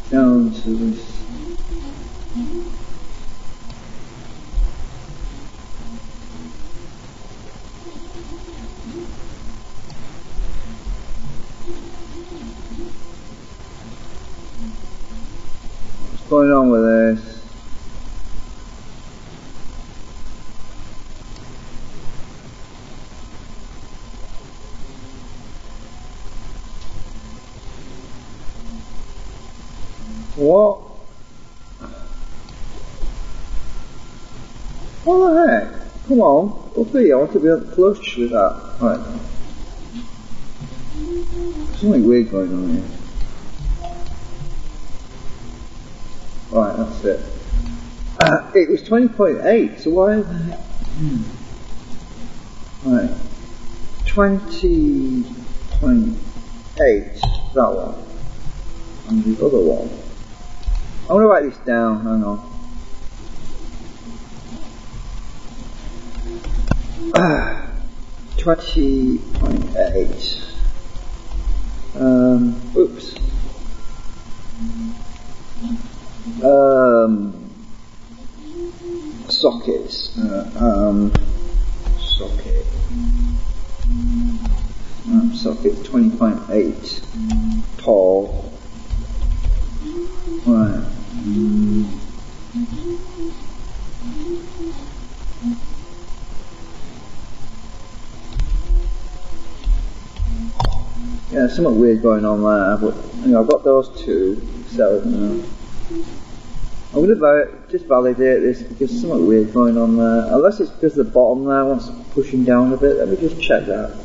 Down to this. What's going on with this? What? What the heck? Come on, up here, I want to be able to flush with that. Right. There's something weird going on here. Right, that's it. It was 20.8, so why the heck? Right. 20.8, that one. And the other one. I'm going to write this down, hang on. Uh, 20.8. Oops. Sockets. Socket. Socket 20.8 tall. Right. Yeah, something weird going on there, but you know, I've got those two, so I'm going to just validate this because there's something weird going on there. Unless it's because the bottom there wants pushing down a bit. Let me just check that.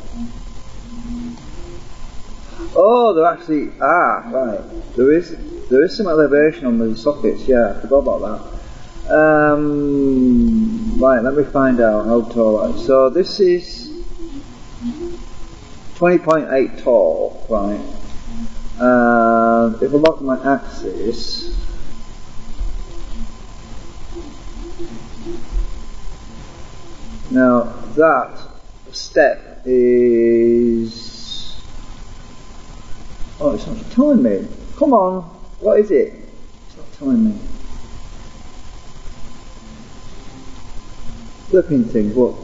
Oh, they're actually right. There is some elevation on the sockets. Yeah, I forgot about that. Right, let me find out how tall that is. So this is 20.8 tall, right? If I lock my axis, now that step is, oh, it's not telling me. Come on, what is it? It's not telling me. Flipping things, what?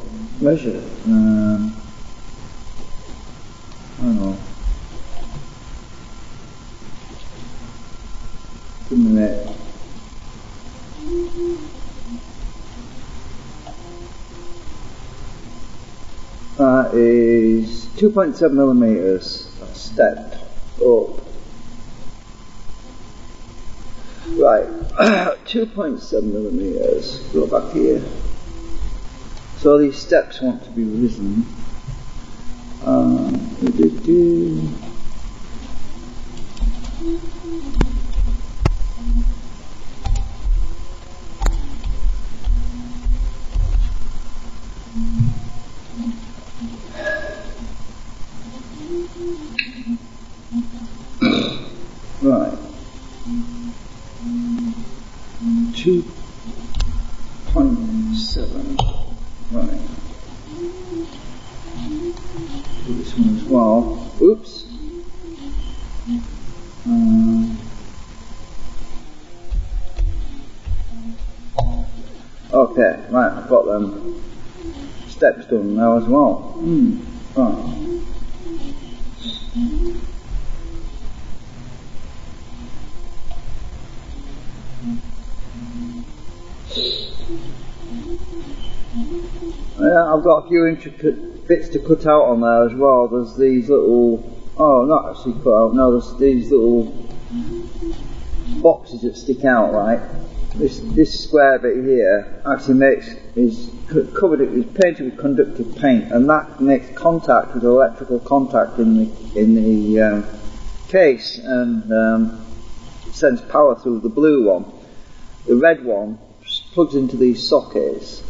Measure. Hang on. Give me a minute. That is 2.7 millimeters. That's stepped up. Right, 2.7 millimeters. Go back here. So these steps want to be risen. 2.7. Right. Do this one as well. Oops. Okay, right, I've got them steps done now as well. Right. Yeah, I've got a few intricate bits to cut out on there as well. There's these little, not actually cut out, no, there's these little boxes that stick out, right? This square bit here actually is painted with conductive paint, and that makes contact with electrical contact in the case, and sends power through the blue one. The red one plugs into these sockets,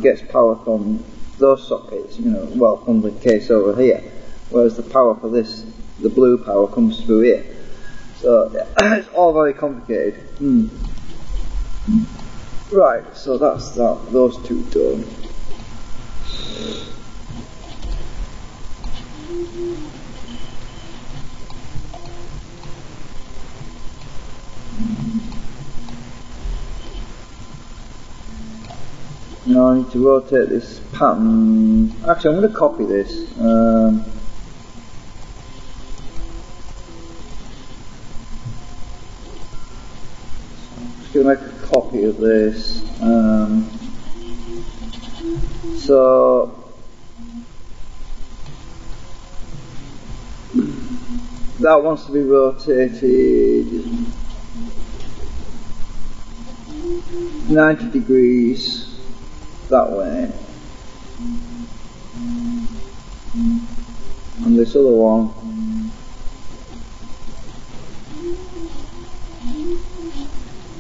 gets power from those sockets, from the case over here, whereas the power for this, the blue power, comes through here. So it's all very complicated. Right, so that's that, those two done. Now I need to rotate this pattern. Actually, I'm going to copy this. Going to make a copy of this. So that wants to be rotated 90 degrees that way, and this other one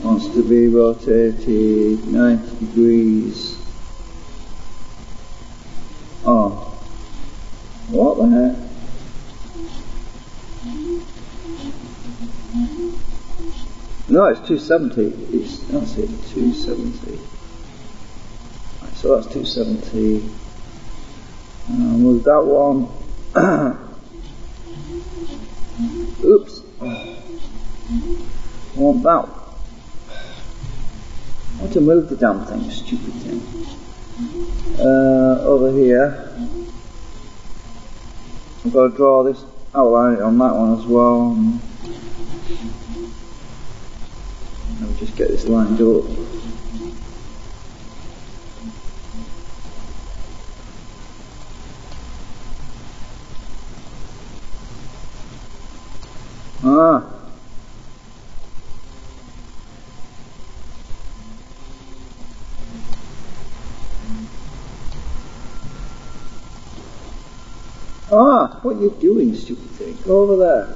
wants to be rotated 90 degrees. Oh, what the heck? No, it's 270. That's it, 270. Right, so that's 270. Move that one. Oops. I want that one. I want to move the damn thing, stupid thing. Over here, I've got to draw this outline on that one as well. Let me just get this lined up. What are you doing, stupid thing? Go over there.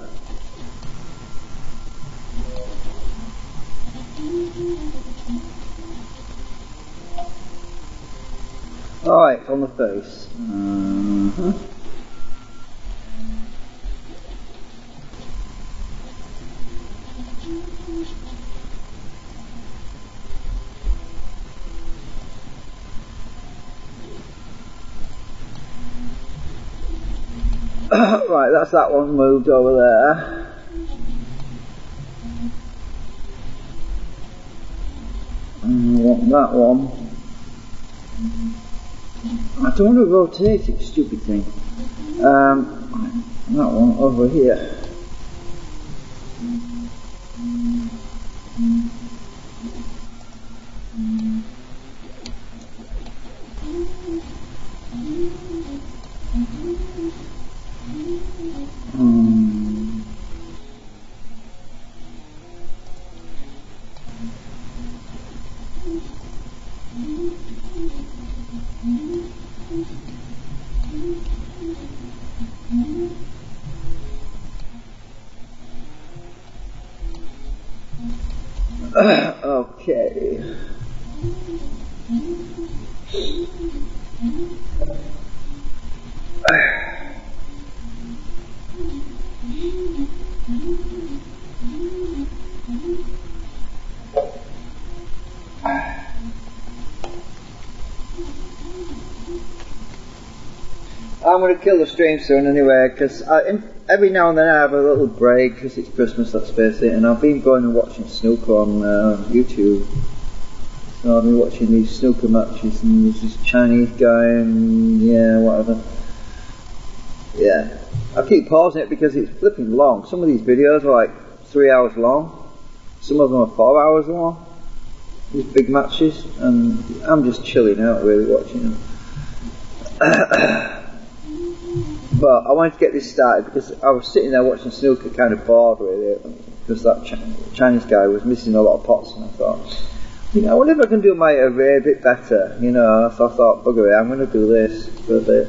Alright, it's on the face. Right, that's that one moved over there. And I want that one. I don't want to rotate it, stupid thing. That one over here. Okay. I'm going to kill the stream soon anyway, because every now and then I have a little break because it's Christmas, let's face it, and I've been going and watching snooker on YouTube. So I've been watching these snooker matches, and there's this Chinese guy, and yeah, whatever. Yeah. I keep pausing it because it's flipping long. Some of these videos are like 3 hours long. Some of them are 4 hours long. These big matches, and I'm just chilling out really watching them. But I wanted to get this started because I was sitting there watching snooker kind of bored really, because that Chinese guy was missing a lot of pots, and I thought, you know, I wonder if I can do my array a bit better, you know. So I thought, bugger it, I'm going to do this for a bit.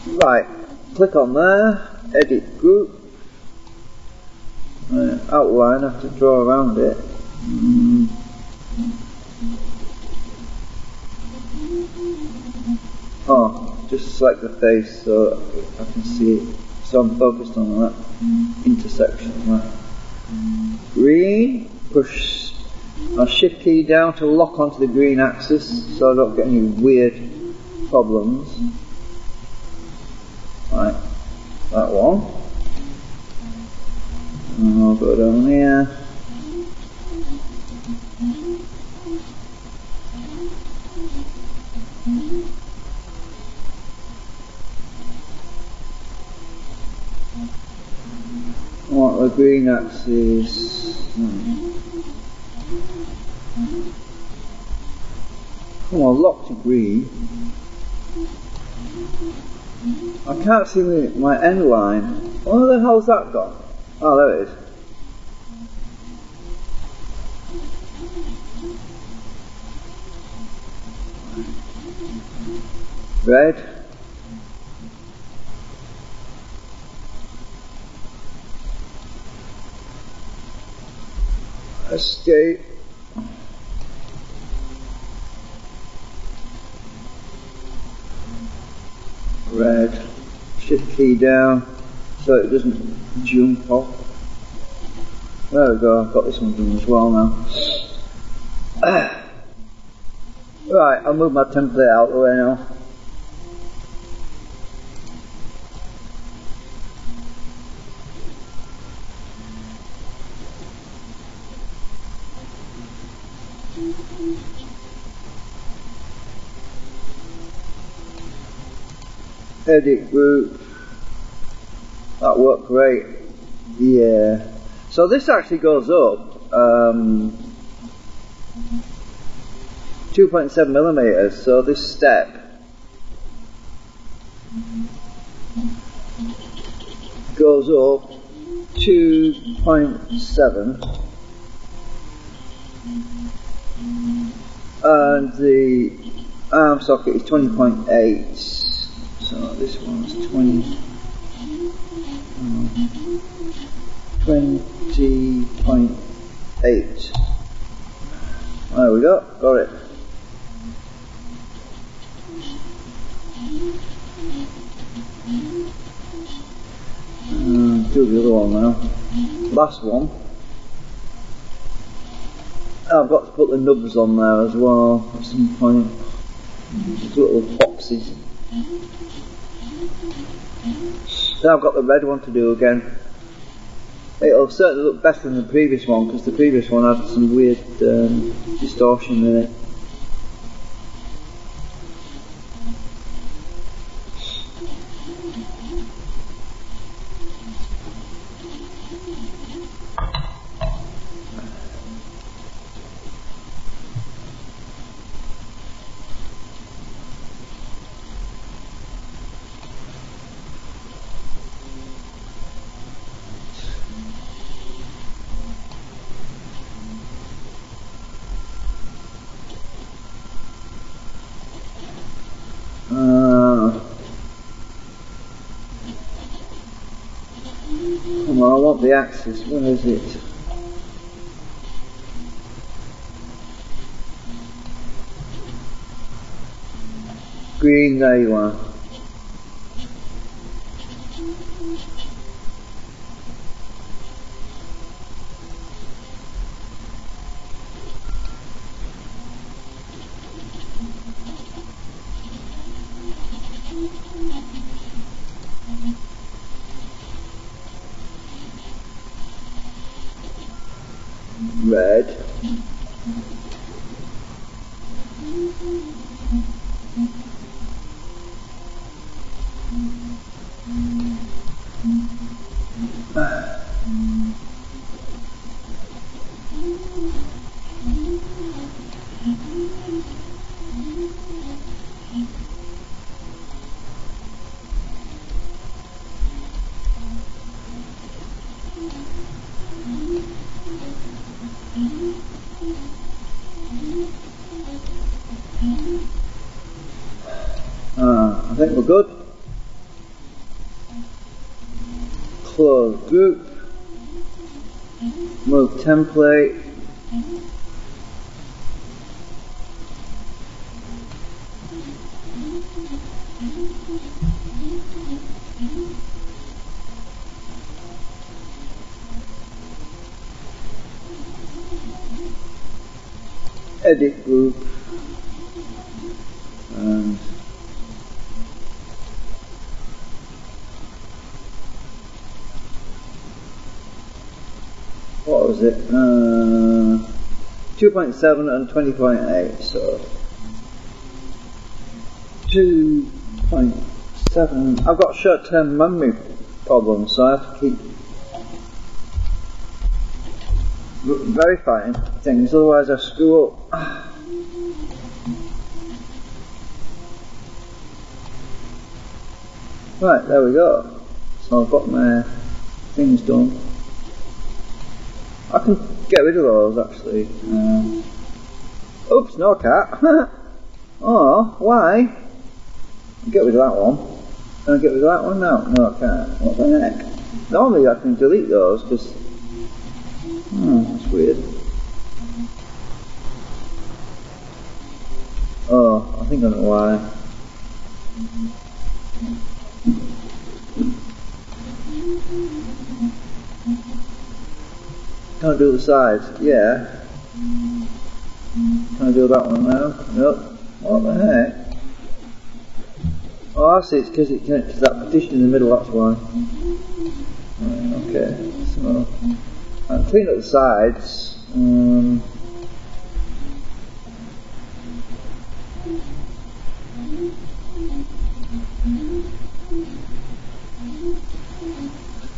Right, click on there, edit group, outline, I have to draw around it. Oh, just select the face so I can see it. So I'm focused on that intersection. Right. Green, push my shift key down to lock onto the green axis so I don't get any weird problems. Right, that one. And I'll go down here. I want the green axis. Come on, lock to green. I can't see my end line. Where the hell's that gone? Oh, there it is. Red. Escape. Red. Shift key down so it doesn't jump off. There we go, I've got this one done as well now. Right, I'll move my template out of the way now. Edit group. That worked great. Yeah. So this actually goes up 2.7 millimeters. So this step goes up 2.7, and the arm socket is 20.8. So this one's 20.8. There we go, got it. Do the other one now. Last one. I've got to put the nubs on there as well at some point. These little boxes. Then I've got the red one to do again. It'll certainly look better than the previous one because the previous one had some weird distortion in it. Well, I want the axis. Where is it? Green, there you are. I think we're good. Close group. Move template. Edit group. And what was it? 2.7 and 20.8, so 2.7. I've got short-term memory problems, so I have to keep verifying things, otherwise I screw up. Right, there we go. So I've got my things done. I can get rid of those actually. Oops, no cat. Oh, why? I'll get rid of that one. Can I get rid of that one now? No, I can't. What the heck? Normally I can delete those because. That's weird. Oh, I think I know why. Can I do the sides? Yeah. Can I do that one now? Nope. What the heck? Oh, I see, it's because it connects to that partition in the middle, that's why. Right, okay, so I'll clean up the sides.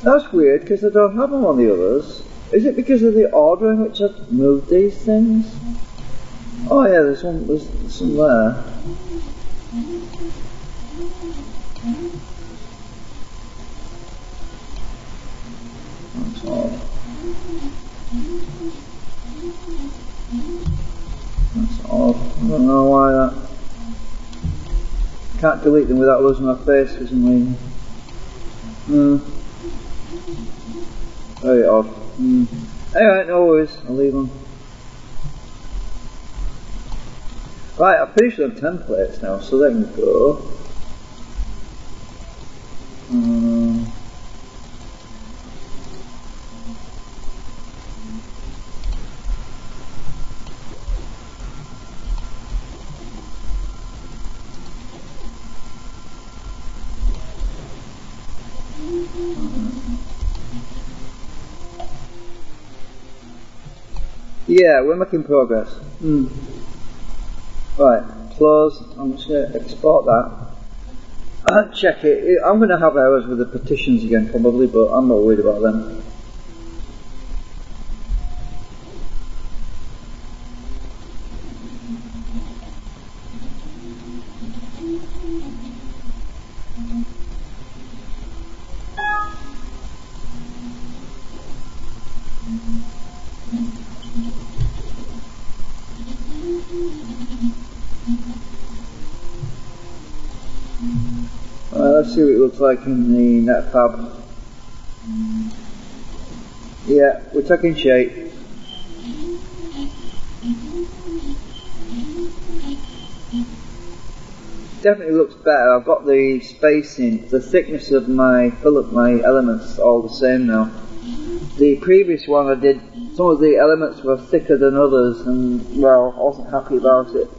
That's weird, because I don't have them on the others. Is it because of the order in which I've moved these things? Oh yeah, there's some there. That's odd. That's odd. I don't know why that. Can't delete them without losing my face for some reason. Very odd. Anyway, no worries, I'll leave them. Right, I've finished them templates now, so they can go. Yeah, we're making progress. Right, close. I'm just going to export that. Check it. I'm going to have errors with the partitions again probably, but I'm not worried about them. Let's see what it looks like in the netfab. Yeah, we're taking shape. Definitely looks better. I've got the spacing, the thickness of my elements all the same now. The previous one I did, some of the elements were thicker than others, and well, I wasn't happy about it.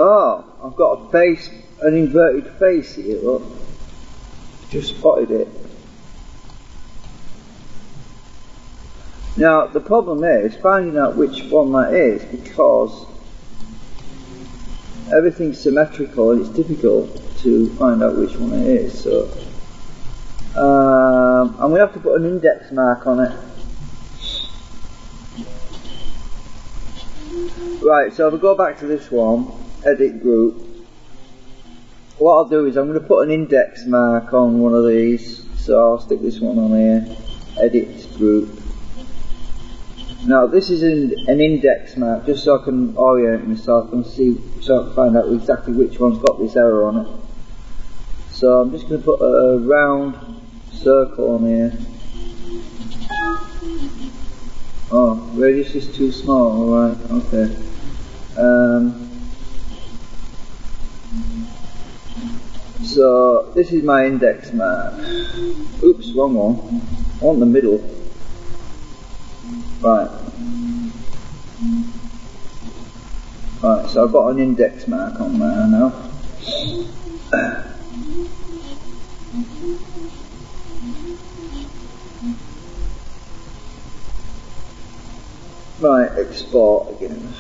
Oh, I I've got a face, an inverted face here, look. Just spotted it. Now, the problem is finding out which one that is, because everything's symmetrical and it's difficult to find out which one it is. So, I'm going to have to put an index mark on it. Right, so if I go back to this one, edit group, what I'll do is I'm going to put an index mark on one of these. So I'll stick this one on here, edit group. Now this is an index mark, just so I can orient myself and see, so I can find out exactly which one's got this error on it. So I'm just going to put a round circle on here. Oh, radius is too small, alright, okay. So this is my index mark. Oops, wrong one. I want the middle. Right. Right, so I've got an index mark on there now. Right, export again.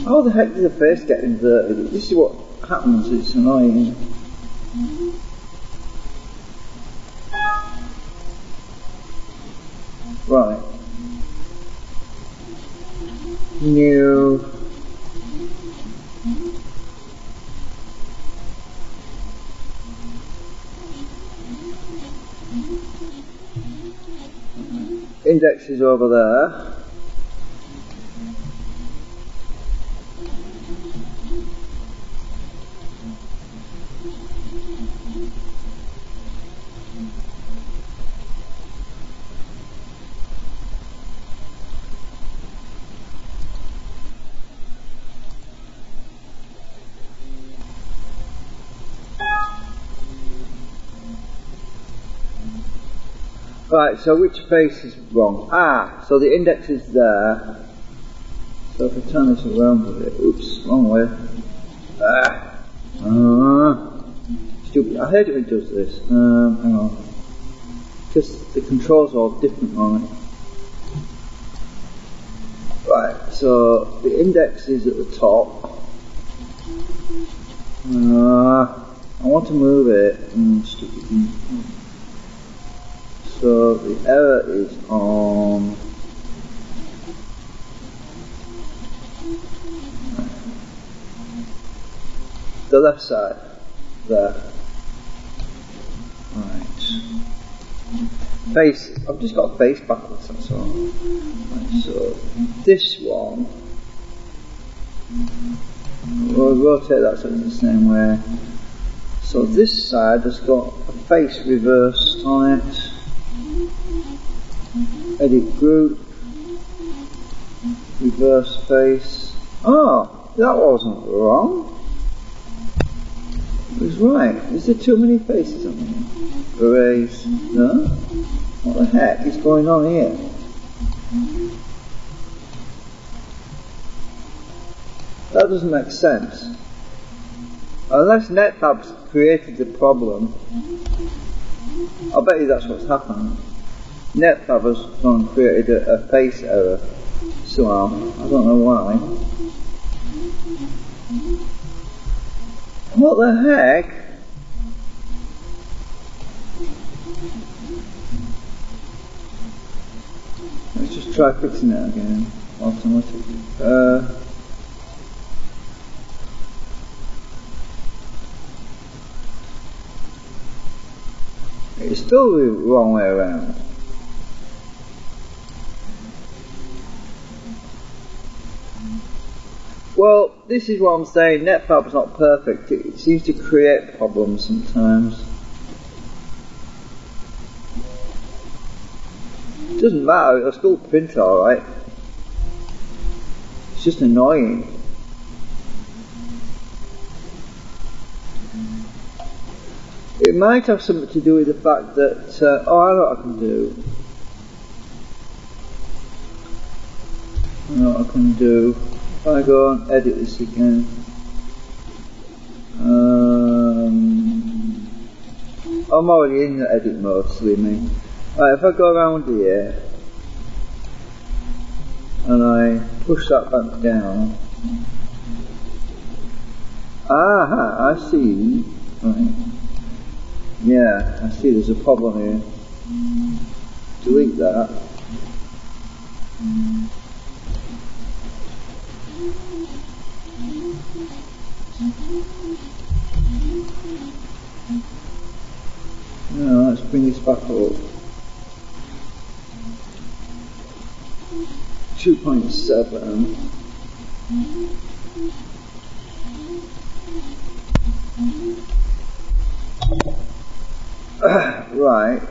How the heck did the face get inverted? This is what happens, it's annoying. Right. New. Index is over there. Right, so which face is wrong? Ah, so the index is there. So if I turn this around a bit, oops, wrong way. Stupid, I hate it when it does this. Hang on. Because the controls are all different on it. Right, so the index is at the top. I want to move it. Stupid thing. So the error is on the left side there. Right. Face, I've just got a face backwards, that's all. Right, so this one, we'll rotate that so it's the same way. So this side has got a face reversed on it. Edit group, reverse face. Oh, that wasn't wrong. It was right. Is there too many faces on here? Erase. No? What the heck is going on here? That doesn't make sense. Unless NetFab's created the problem, I'll bet you that's what's happened. NetFab has gone and created a face error somehow. I don't know why. What the heck? Let's just try fixing it again. Automatically. It's still the wrong way around. Well, this is what I'm saying, NetFab's not perfect, it seems to create problems sometimes. It doesn't matter, it'll still print alright. It's just annoying. It might have something to do with the fact that, oh, I know what I can do. I know what I can do. If I go and edit this again, I'm already in the edit mode, silly me. Right, if I go around here and I push that back down, aha, I see. Right. Yeah, I see there's a problem here. Delete that. Now let's bring this back up. 2.7. Right.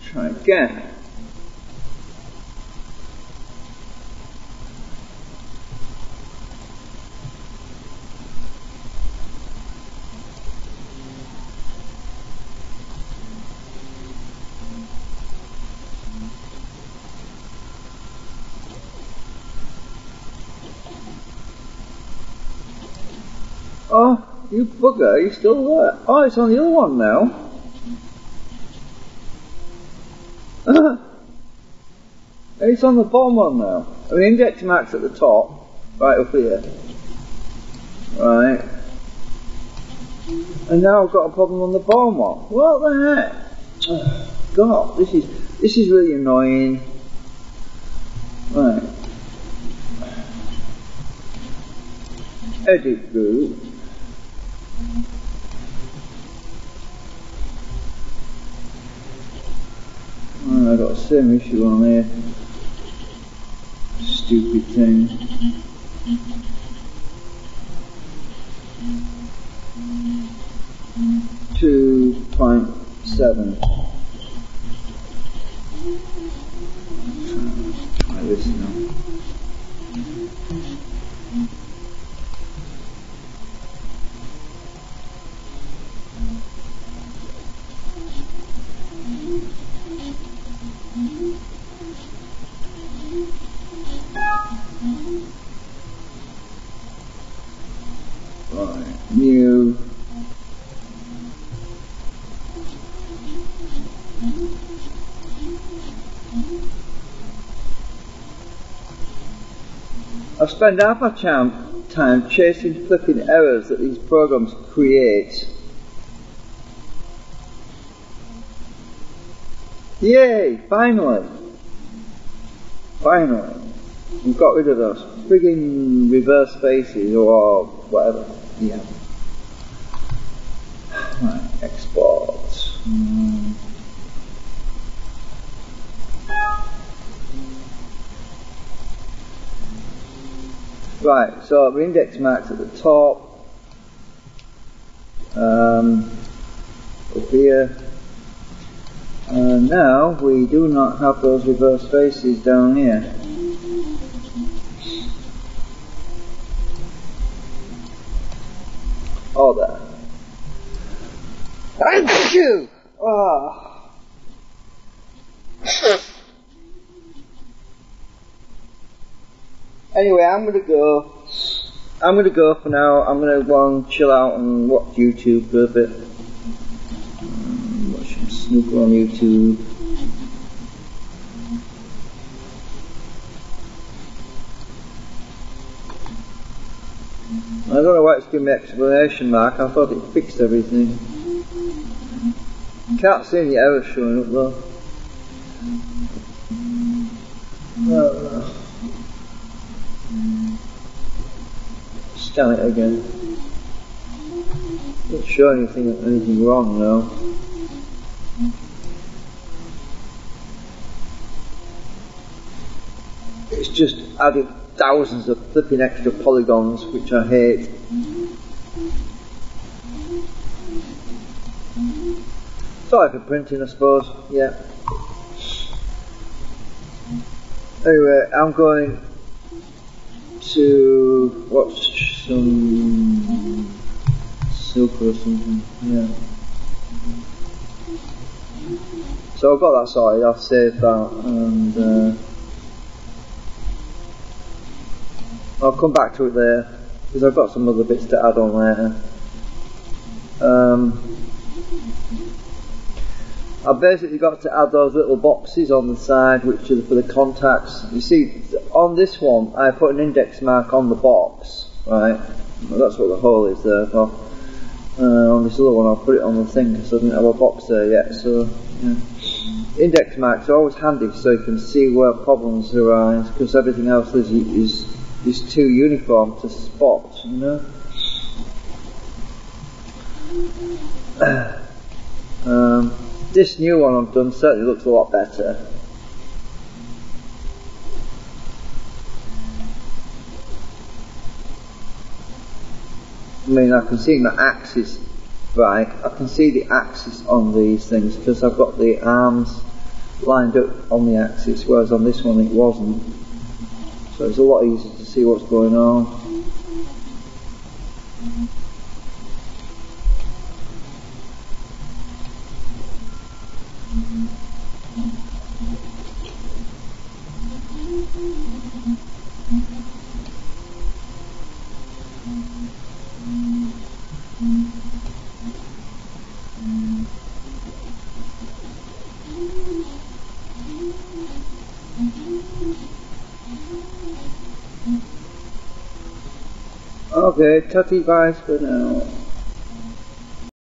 Try again. Oh, you bugger, you're still there. Oh, it's on the other one now. It's on the bottom one now. I mean, index max at the top, right up here. Right. And now I've got a problem on the bottom one. What the heck? Oh, God, this is really annoying. Right. Edit group. Oh, I've got the same issue on here. Stupid thing. .7. Try this now. Right, new. I've spent half my time chasing flipping errors that these programs create. Yay! Finally! Finally! We've got rid of those frigging reverse spaces or whatever. Yeah. Right, export. Right, so the index max at the top, up here, and now we do not have those reverse spaces down here. Oh, there. Achoo! Oh. Anyway, I'm gonna go for now. I'm gonna go and chill out and watch YouTube for a bit. Watch some snooker on YouTube. I don't know why it's giving me exclamation mark. I thought it fixed everything. Can't see any errors showing up though. Scan it again. Don't show anything wrong now. It's just added thousands of flipping extra polygons, which I hate. Sorry for printing, I suppose. Yeah. Anyway, I'm going to watch some Super or something. Yeah. So I've got that sorted. I'll save that and I'll come back to it there because I've got some other bits to add on later. I've basically got to add those little boxes on the side which are for the contacts. You see, on this one I put an index mark on the box, right? Well, that's what the hole is there for. On this other one I'll put it on the thing because I didn't have a box there yet, so yeah. Index marks are always handy so you can see where problems arise because everything else is too uniform to spot, you know? This new one I've done certainly looks a lot better. I mean, I can see my axis, right, I can see the axis on these things because I've got the arms lined up on the axis, whereas on this one it wasn't. So it's a lot easier to see what's going on. Okay, tatty guys for now.